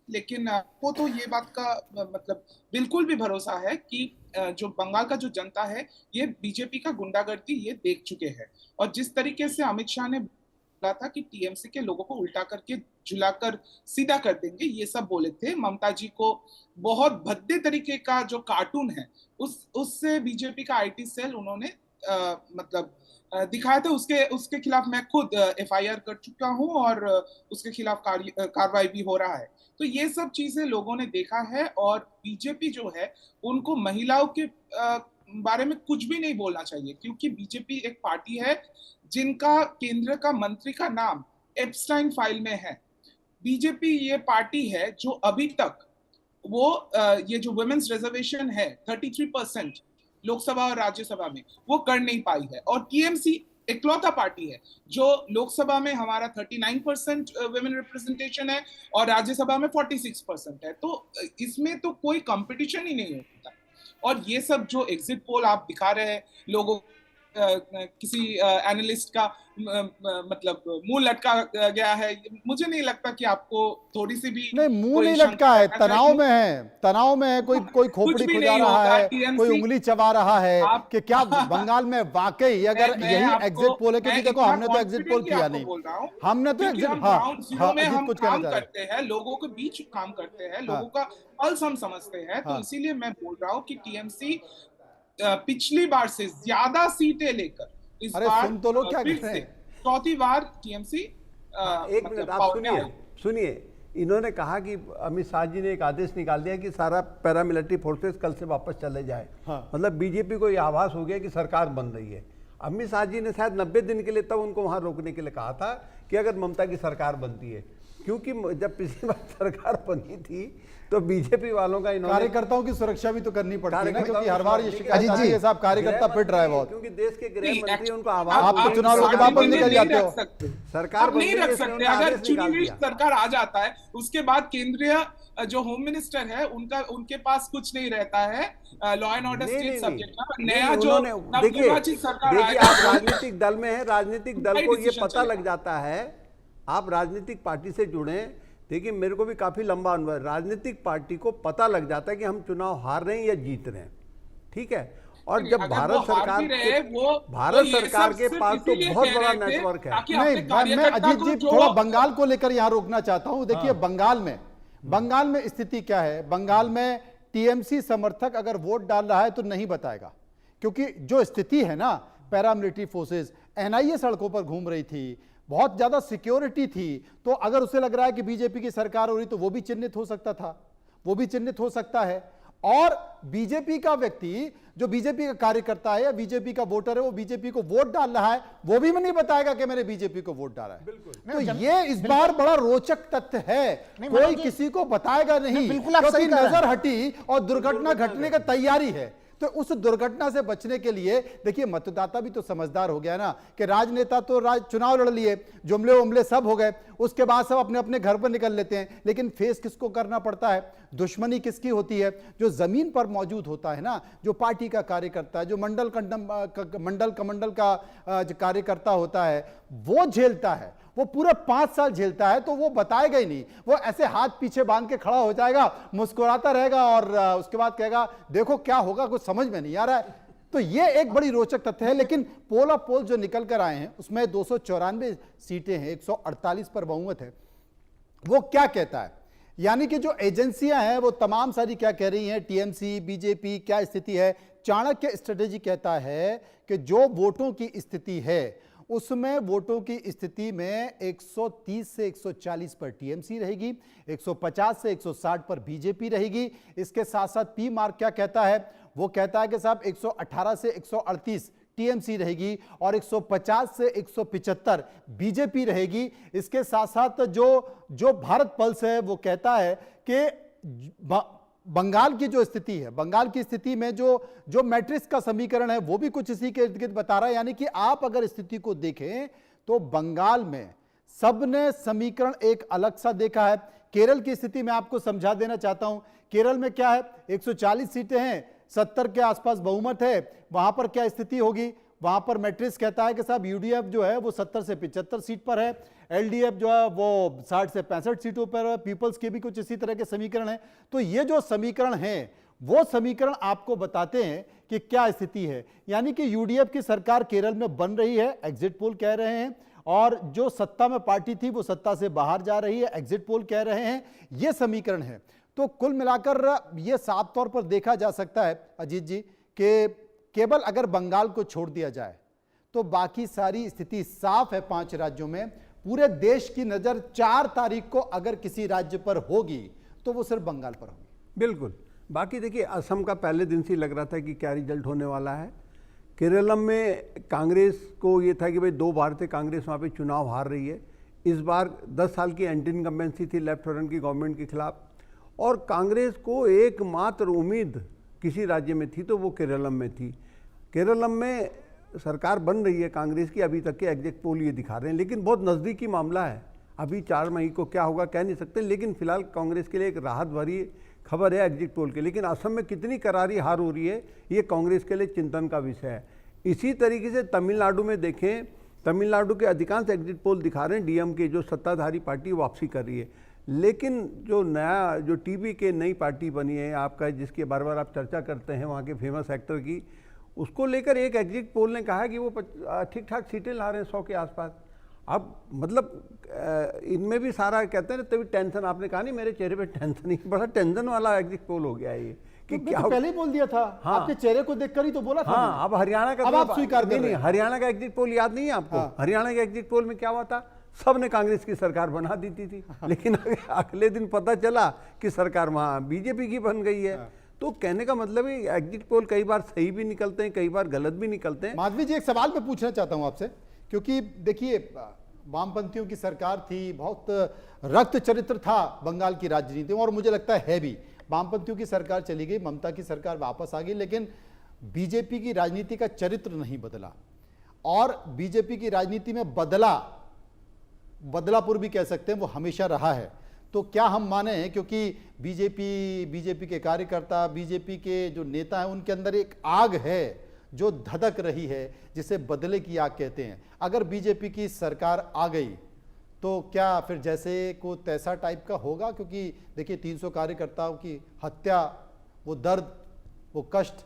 लेकिन वो तो ये बात का मतलब बिल्कुल भी भरोसा है कि जो बंगाल का जो जनता है, ये बीजेपी का गुंडागर्दी ये देख चुके हैं। और जिस तरीके से अमित शाह ने बोला था कि टीएमसी के लोगों को उल्टा करके झुलाकर सीधा कर देंगे, ये सब बोले थे। ममता जी को बहुत भद्दे तरीके का जो कार्टून है उससे बीजेपी का आईटी सेल उन्होंने मतलब दिखाया था। उसके खिलाफ मैं खुद एफआईआर कर चुका हूं और उसके खिलाफ कार्रवाई भी हो रहा है। तो ये सब चीजें लोगों ने देखा है, और बीजेपी जो है उनको महिलाओं के बारे में कुछ भी नहीं बोलना चाहिए, क्योंकि बीजेपी एक पार्टी है जिनका केंद्र का मंत्री का नाम एप्स्टाइन फाइल में है। बीजेपी ये पार्टी है जो अभी तक वो ये जो वुमेन्स रिजर्वेशन है 33% लोकसभा और राज्यसभा में, वो कर नहीं पाई है। और टीएमसी इकलौता पार्टी है जो लोकसभा में हमारा 39% वुमेन रिप्रेजेंटेशन है और राज्यसभा में 46% है। तो इसमें तो कोई कंपटीशन ही नहीं होता। और ये सब जो एग्जिट पोल आप दिखा रहे हैं लोगों किसी एनालिस्ट का मतलब मुंह लटका गया है। मुझे नहीं लगता कि आपको थोड़ी सी भी नहीं, मुंह कोई नहीं शंका लटका है, है। तनाव में है, तनाव में है, कोई कोई खोपड़ी भी खुजा नहीं रहा होगा, है, TMC कोई उंगली चबा रहा है आप कि क्या बंगाल में वाकई अगर मैं यही आपको- एग्जिट पोल है, क्योंकि मैं देखो इतना हमने तो एग्जिट पोल confidently किया आपको नहीं, बोल रहा हूं, हमने तो क्योंकि एग्जिट, हम हाँ ग्राउंड जीरो हाँ, में अजीत हम कुछ कहना काम चाह रहे करते हैं, लोगों के बीच काम करते हैं, हाँ। लोगों का पल्स हम समझते हैं। तो हाँ। इसीलिए मैं बोल रहा हूं कि टीएमसी पिछली बार से ज्यादा सीटें लेकर इस अरे बार सुन तो लो क्या फिर कह रहे से हैं। चौथी बार टीएमसी एक मिनट आप सुनिए सुनिए, इन्होंने कहा कि अमित शाह जी ने एक आदेश निकाल दिया कि सारा पैरामिलिट्री फोर्सेस कल से वापस चले जाए। हाँ। मतलब बीजेपी को यह आभास हो गया कि सरकार बन रही है। अमित शाह जी ने शायद 90 दिन के लिए तब उनको वहां रोकने के लिए कहा था कि अगर ममता की सरकार बनती है, क्योंकि जब पिछली बार सरकार बनी थी तो बीजेपी वालों का इन्होंने कार्यकर्ताओं की सुरक्षा भी तो करनी पड़ती है ना, कार्यकर्ताओं क्योंकि की हर बार ये सुरक्षा- शिकायत अजीत आती जी, है साहब कार्यकर्ता पिट रहा है बहुत। क्योंकि देश के गृह नहीं, मंत्री उनको आप- आवाज आप तो चुनाव लोकसभा पर निकल जाते हो। सरकार आप नहीं बन रख गई, इसलिए सकते। उन्होंने अगर आदेश निकाल चुनी हुई दिया। सरकार आ जाता है, उसके बाद केंद्रीय जो होम मिनिस्टर है उनके पास कुछ नहीं रहता है लॉ एंड ऑर्डर नहीं, स्टेट नहीं, सब्जेक्ट का। नहीं, नया जो उन्होंने- देखिए नवनिर्वाचित सरकार देखिए, आएगा, आप राजनीतिक दल में हैं, राजनीतिक दल को ये decision पता चलेगा। लग जाता है, आप राजनीतिक पार्टी से जुड़े। देखिए मेरे को भी काफी लंबा अनुभव है, राजनीतिक पार्टी को पता लग जाता है कि हम चुनाव हार रहे हैं या जीत रहे हैं, ठीक है। और जब अगर भारत वो हार सरकार भी रहे, भारत ये सरकार सब के सिर्फ पास तो इसीलिए बहुत कह बड़ा रहे थे नेटवर्क है। ताकि नहीं, अपने मैं कार्यकर्ता अजीत को जी जो- थोड़ा बंगाल को लेकर यहां रोकना चाहता हूं। देखिए बंगाल में स्थिति क्या है, बंगाल में टीएमसी समर्थक अगर वोट डाल रहा है तो नहीं बताएगा, क्योंकि जो स्थिति है ना, पैरामिलिट्री फोर्सेस, एनआईए सड़कों पर घूम रही थी, बहुत ज्यादा सिक्योरिटी थी, तो अगर उसे लग रहा है कि बीजेपी की सरकार हो रही तो वो भी चिन्हित हो सकता था, वो भी चिन्हित हो सकता है। और बीजेपी का व्यक्ति जो बीजेपी का कार्यकर्ता है या बीजेपी का वोटर है, वो बीजेपी को वोट डाल रहा है, वो भी नहीं बताएगा कि मैंने बीजेपी को वोट डाला है। तो ये इस बार बड़ा रोचक तथ्य है, कोई किसी को बताएगा नहीं, बिल्कुल आप क्योंकि सही कह रहे हैं। नजर हटी और दुर्घटना घटने का तैयारी है। तो उस दुर्घटना से बचने के लिए देखिए मतदाता भी तो समझदार हो गया ना, कि राजनेता तो चुनाव लड़ लिए, जुमले उमले सब हो गए, उसके बाद सब अपने अपने घर पर निकल लेते हैं, लेकिन फेस किसको करना पड़ता है, दुश्मनी किसकी होती है, जो जमीन पर मौजूद होता है ना, जो पार्टी का कार्यकर्ता है, जो मंडल कमंडल का जो कार्यकर्ता होता है, वो झेलता है, वो पूरे 5 साल झेलता है। तो वो बताएगा ही नहीं, वो ऐसे हाथ पीछे बांध के खड़ा हो जाएगा, मुस्कुराता रहेगा और उसके बाद कहेगा देखो क्या होगा, कुछ समझ में नहीं आ रहा है। तो ये एक बड़ी रोचक तथ्य है। लेकिन पोल जो निकल कर आए हैं उसमें 294 सीटें हैं, 148 पर बहुमत है। वो क्या कहता है, यानी कि जो एजेंसियां हैं वो तमाम सारी क्या कह रही हैं, टीएमसी, बीजेपी, क्या स्थिति है। चाणक्य स्ट्रेटेजी कहता है कि जो वोटों की स्थिति है उसमें वोटों की स्थिति में 130 से 140 पर टीएमसी रहेगी, 150 से 160 पर बीजेपी रहेगी। इसके साथ साथ पी मार्क क्या कहता है, वो कहता है कि साहब 118 से 138 टीएमसी रहेगी और 150 से 175 बीजेपी रहेगी। इसके साथ साथ जो भारत पल्स है वो कहता है कि बंगाल की जो स्थिति है, बंगाल की स्थिति में जो मैट्रिक्स का समीकरण है वो भी कुछ इसी के इर्द गिर्द बता रहा है। यानी कि आप अगर स्थिति को देखें तो बंगाल में सबने समीकरण एक अलग सा देखा है। केरल की स्थिति में आपको समझा देना चाहता हूं, केरल में क्या है, 140 सीटें हैं, 70 के आसपास बहुमत है। वहां पर क्या स्थिति होगी, वहां पर मैट्रिक्स कहता है कि साहब यूडीएफ जो है वो 70 से 75 सीट पर है, एलडीएफ जो है वो 60 से 65 सीटों पर है, पीपल्स के भी कुछ इसी तरह के समीकरण हैं। तो ये जो समीकरण हैं वो समीकरण आपको बताते हैं कि क्या स्थिति है। यानी कि यूडीएफ की सरकार केरल में बन रही है, एग्जिट पोल कह रहे हैं, और जो सत्ता में पार्टी थी वो सत्ता से बाहर जा रही है, एग्जिट पोल कह रहे हैं। ये समीकरण है। तो कुल मिलाकर ये साफ तौर पर देखा जा सकता है अजीत जी कि केवल अगर बंगाल को छोड़ दिया जाए तो बाकी सारी स्थिति साफ है 5 राज्यों में। पूरे देश की नजर 4 तारीख को अगर किसी राज्य पर होगी तो वो सिर्फ बंगाल पर होगी। बिल्कुल। बाकी देखिए असम का पहले दिन से लग रहा था कि क्या रिजल्ट होने वाला है। केरलम में कांग्रेस को ये था कि भाई 2 बार से कांग्रेस वहाँ पे चुनाव हार रही है। इस बार 10 साल की एंटी इनकम्बेंसी थी लेफ्ट फ्रंट की गवर्नमेंट के खिलाफ, और कांग्रेस को एकमात्र उम्मीद किसी राज्य में थी तो वो केरलम में थी। केरलम में सरकार बन रही है कांग्रेस की, अभी तक के एग्जिट पोल ये दिखा रहे हैं, लेकिन बहुत नज़दीकी मामला है। अभी 4 मई को क्या होगा कह नहीं सकते, लेकिन फिलहाल कांग्रेस के लिए एक राहत भरी खबर है एग्जिट पोल के। लेकिन असम में कितनी करारी हार हो रही है ये कांग्रेस के लिए चिंतन का विषय है। इसी तरीके से तमिलनाडु में देखें, तमिलनाडु के अधिकांश एग्जिट पोल दिखा रहे हैं डीएमके जो सत्ताधारी पार्टी वापसी कर रही है, लेकिन जो नया जो टीवी के नई पार्टी बनी है आपका, जिसकी बार बार आप चर्चा करते हैं वहाँ के फेमस एक्टर की, उसको लेकर एक एग्जिट पोल ने कहा कि वो ठीक ठाक सीटें ला रहे हैं 100 के आसपास। अब मतलब इनमें भी सारा कहते हैं ना, तभी टेंशन, आपने कहा नहीं मेरे चेहरे पे टेंशन ही, बड़ा टेंशन वाला एग्जिट पोल हो गया है ये कि क्या तो पहले ही बोल दिया था। हाँ, आपके चेहरे को देखकर ही तो बोला था। हाँ, अब हरियाणा का अब आप स्वीकार कर रहे नहीं, हैं। हरियाणा का एग्जिट पोल याद नहीं है आपको? हाँ। हरियाणा के एग्जिट पोल में क्या हुआ था, सबने कांग्रेस की सरकार बना दी थी, लेकिन अगले दिन पता चला कि सरकार वहां बीजेपी की बन गई है। तो कहने का मतलब है एग्जिट पोल कई बार सही भी निकलते हैं, कई बार गलत भी निकलते हैं। माधवी जी, एक सवाल मैं पूछना चाहता हूं आपसे, क्योंकि देखिए वामपंथियों की सरकार थी, बहुत रक्त चरित्र था बंगाल की राजनीति में, और मुझे लगता है भी। वामपंथियों की सरकार चली गई, ममता की सरकार वापस आ गई, लेकिन बीजेपी की राजनीति का चरित्र नहीं बदला। और बीजेपी की राजनीति में बदलापुर भी कह सकते हैं, वो हमेशा रहा है। तो क्या हम माने हैं, क्योंकि बीजेपी के कार्यकर्ता, बीजेपी के जो नेता हैं, उनके अंदर एक आग है जो धधक रही है, जिसे बदले की आग कहते हैं। अगर बीजेपी की सरकार आ गई तो क्या फिर जैसे को तैसा टाइप का होगा? क्योंकि देखिए 300 कार्यकर्ताओं की हत्या, वो दर्द, वो कष्ट,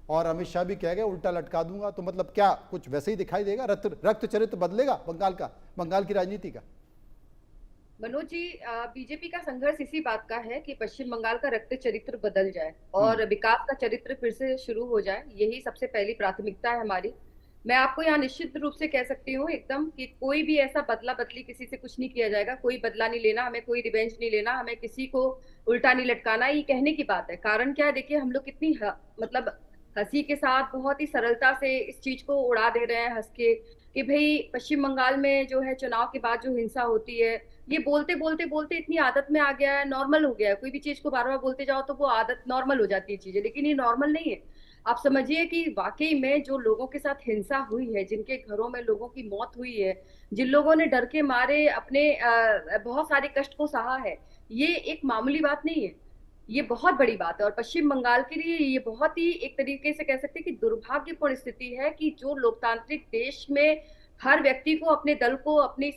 और अमित शाह भी कह गए उल्टा लटका दूंगा, तो मतलब क्या कुछ वैसे ही दिखाई देगा? रक्त चरित्र बदलेगा बंगाल की राजनीति का? मनोज जी, बीजेपी का संघर्ष इसी बात का है कि पश्चिम बंगाल का रक्त चरित्र बदल जाए और विकास का चरित्र फिर से शुरू हो जाए। यही सबसे पहली प्राथमिकता है हमारी। मैं आपको यहाँ निश्चित रूप से कह सकती हूँ एकदम कि कोई भी ऐसा बदला बदली किसी से कुछ नहीं किया जाएगा, कोई बदला नहीं लेना, हमें कोई रिवेंज नहीं लेना, हमें किसी को उल्टा नहीं लटकाना। ये कहने की बात है। कारण क्या है, देखिए हम लोग कितनी मतलब हंसी के साथ बहुत ही सरलता से इस चीज को उड़ा दे रहे हैं हंस के, कि भाई पश्चिम बंगाल में जो है चुनाव के बाद जो हिंसा होती है, ये बोलते बोलते इतनी आदत में आ गया है, नॉर्मल हो गया है। कोई भी चीज को बार बार बोलते जाओ तो वो आदत नॉर्मल हो जाती है चीजें, लेकिन ये नॉर्मल नहीं है। आप समझिए कि वाकई में जो लोगों के साथ हिंसा हुई है, जिनके घरों में लोगों की मौत हुई है, जिन लोगों ने डर के मारे अपने बहुत सारे कष्ट को सहा है, ये एक मामूली बात नहीं है, ये बहुत बड़ी बात है। और पश्चिम बंगाल के लिए ये बहुत ही एक तरीके से कह सकते हैं कि दुर्भाग्यपूर्ण स्थिति है कि जो लोकतांत्रिक देश में हर व्यक्ति को अपने दल को, अपनी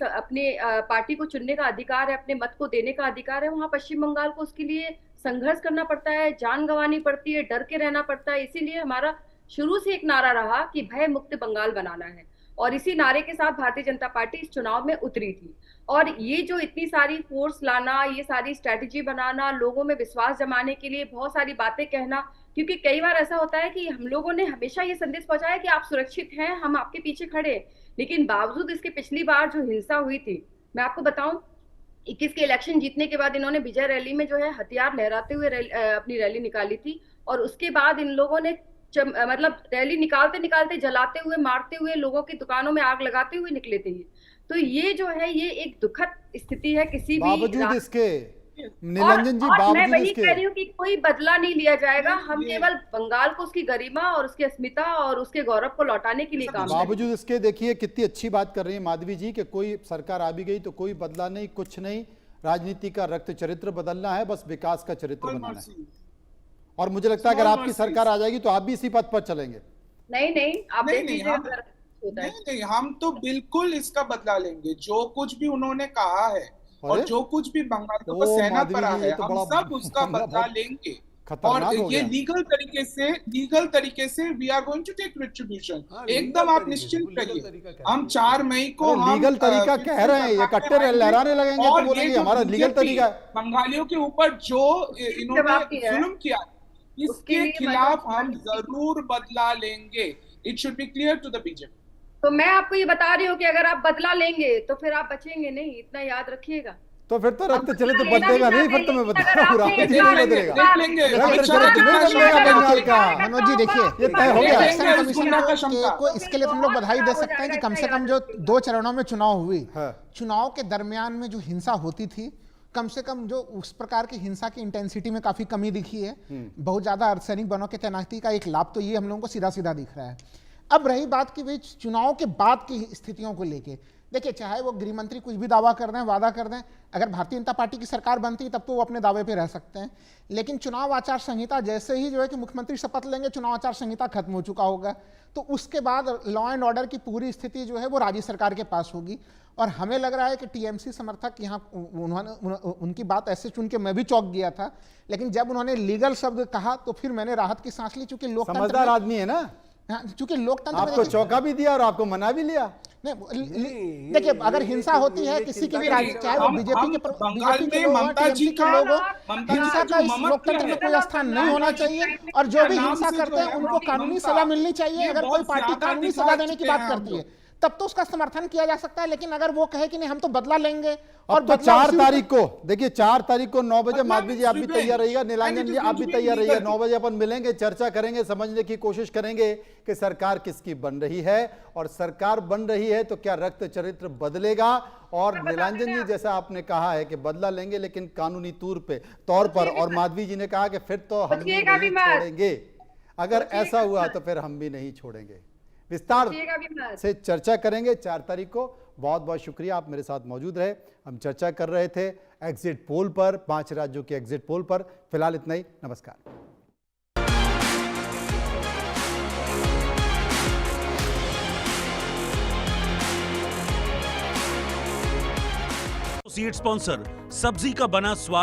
पार्टी को चुनने का अधिकार है, अपने मत को देने का अधिकार है, वहां पश्चिम बंगाल को उसके लिए संघर्ष करना पड़ता है, जान गंवानी पड़ती है, डर के रहना पड़ता है। इसीलिए हमारा शुरू से एक नारा रहा कि भय मुक्त बंगाल बनाना है, और इसी नारे के साथ भारतीय जनता पार्टी इस चुनाव में उतरी थी। और ये जो इतनी सारी फोर्स लाना, ये सारी स्ट्रैटेजी बनाना, लोगों में विश्वास जमाने के लिए बहुत सारी बातें कहना, क्योंकि कई बार ऐसा होता है कि हम लोगों ने हमेशा ये संदेश पहुंचाया कि आप सुरक्षित हैं, हम आपके पीछे खड़े हैं, लेकिन बावजूद इसके पिछली बार जो हिंसा हुई थी, मैं आपको बताऊं 21 के इलेक्शन जीतने के बाद इन्होंने विजय रैली में जो है हथियार लहराते हुए अपनी रैली निकाली थी, और उसके बाद इन लोगों ने मतलब रैली निकालते निकालते, जलाते हुए, मारते हुए, लोगों की दुकानों में आग लगाते हुए निकले थे। तो ये जो है ये एक दुखद स्थिति है किसी भी बावजूद इसके नीलंजन जी, और मैं बावजूद वही इसके कह रही हूँ कि कोई बदला नहीं लिया जाएगा। हम केवल बंगाल को उसकी गरिमा और उसकी अस्मिता और उसके गौरव को लौटाने के लिए काम करेंगे। बावजूद इसके देखिए कितनी अच्छी बात कर रही है माधवी जी कि कोई सरकार आ भी गई तो कोई बदला नहीं, कुछ नहीं, राजनीति का रक्त चरित्र बदलना है, बस विकास का चरित्र बनाना है। और मुझे लगता है अगर आपकी सरकार आ जाएगी तो आप भी इसी पथ पर चलेंगे। नहीं, आप देख लीजिए नहीं, हम तो बिल्कुल इसका बदला लेंगे। जो कुछ भी उन्होंने कहा है और जो कुछ भी बंगालियों को सहना पड़ा है, हम सब उसका बदला लेंगे। और ये लीगल तरीके से we are going to take retribution. एकदम आप निश्चिंत रहिए। हम 4 मई को लीगल तरीका कह रहे हैं, ये कट्टे लहराने लगेंगे तो बोलेंगे हमारा लीगल तरीका है। बंगालियों के ऊपर जो इन्होंने जुल्म किया, इसके खिलाफ हम जरूर बदला लेंगे। It should be clear to the BJP. तो मैं आपको ये बता रही हूँ कि अगर आप बदला लेंगे तो फिर आप बचेंगे नहीं, इतना याद रखिएगा। तो फिर तो रक्त चरित्र बदलेगा नहीं, फिर तो मैं बता रहा हूँ मनोज जी देखिए, ये तय हो गया। इलेक्शन कमीशन को इसके लिए हम लोग बधाई दे सकते हैं कि कम से कम जो 2 चरणों में चुनाव हुई, चुनाव के दरमियान में जो हिंसा होती थी, कम से कम जो उस प्रकार की हिंसा की इंटेंसिटी में काफी कमी दिखी है। बहुत ज्यादा अर्धसैनिक बलों की तैनाती का एक लाभ तो ये हम लोगों को सीधा सीधा दिख रहा है। अब रही बात कि भाई चुनाव के बाद की स्थितियों को लेके, देखिए, चाहे वो गृह मंत्री कुछ भी दावा कर दें, वादा कर दें, अगर भारतीय जनता पार्टी की सरकार बनती तब तो वो अपने दावे पे रह सकते हैं। लेकिन चुनाव आचार संहिता जैसे ही जो है कि मुख्यमंत्री शपथ लेंगे, चुनाव आचार संहिता खत्म हो चुका होगा, तो उसके बाद लॉ एंड ऑर्डर की पूरी स्थिति जो है वो राज्य सरकार के पास होगी। और हमें लग रहा है कि टीएमसी समर्थक यहाँ उनकी बात ऐसे सुन के मैं भी चौंक गया था, लेकिन जब उन्होंने लीगल शब्द कहा तो फिर मैंने राहत की सांस ली, चूंकि लोकतंत्र समझदार आदमी है ना, चूंकि लोकतंत्र में आपको चौंका भी दिया और आपको मना भी लिया। नहीं, देखिए, अगर हिंसा होती है किसी के भी राज्य, चाहे वो बीजेपी के लोग हों, टीएमसी के लोग हों, हिंसा का इस लोकतंत्र में कोई स्थान नहीं होना चाहिए। और जो भी हिंसा करते हैं उनको कानूनी सजा मिलनी चाहिए। अगर कोई पार्टी कानूनी सजा देने की बात करती है तब तो उसका समर्थन किया जा सकता है, लेकिन अगर वो कहे कि नहीं हम तो बदला लेंगे, और तो 4 तारीख को देखिए, 4 तारीख को 9 बजे माधवी जी आप भी तैयार रहिएगा, नीलांजन जी आप भी तैयार रहिएगा। 9 बजे अपन मिलेंगे, चर्चा करेंगे, समझने की कोशिश करेंगे कि सरकार किसकी बन रही है, और सरकार बन रही है तो क्या रक्त चरित्र बदलेगा। और नीलांजन जी जैसा आपने कहा है कि बदला लेंगे लेकिन कानूनी तौर पर, और माधवी जी ने कहा कि फिर तो हम भी नहीं छोड़ेंगे। अगर ऐसा हुआ तो फिर हम भी नहीं छोड़ेंगे। विस्तार से चर्चा करेंगे 4 तारीख को। बहुत बहुत शुक्रिया, आप मेरे साथ मौजूद रहे। हम चर्चा कर रहे थे एग्जिट पोल पर, 5 राज्यों के एग्जिट पोल पर। फिलहाल इतना ही, नमस्कार। सीट स्पॉन्सर, सब्जी का बना स्वाद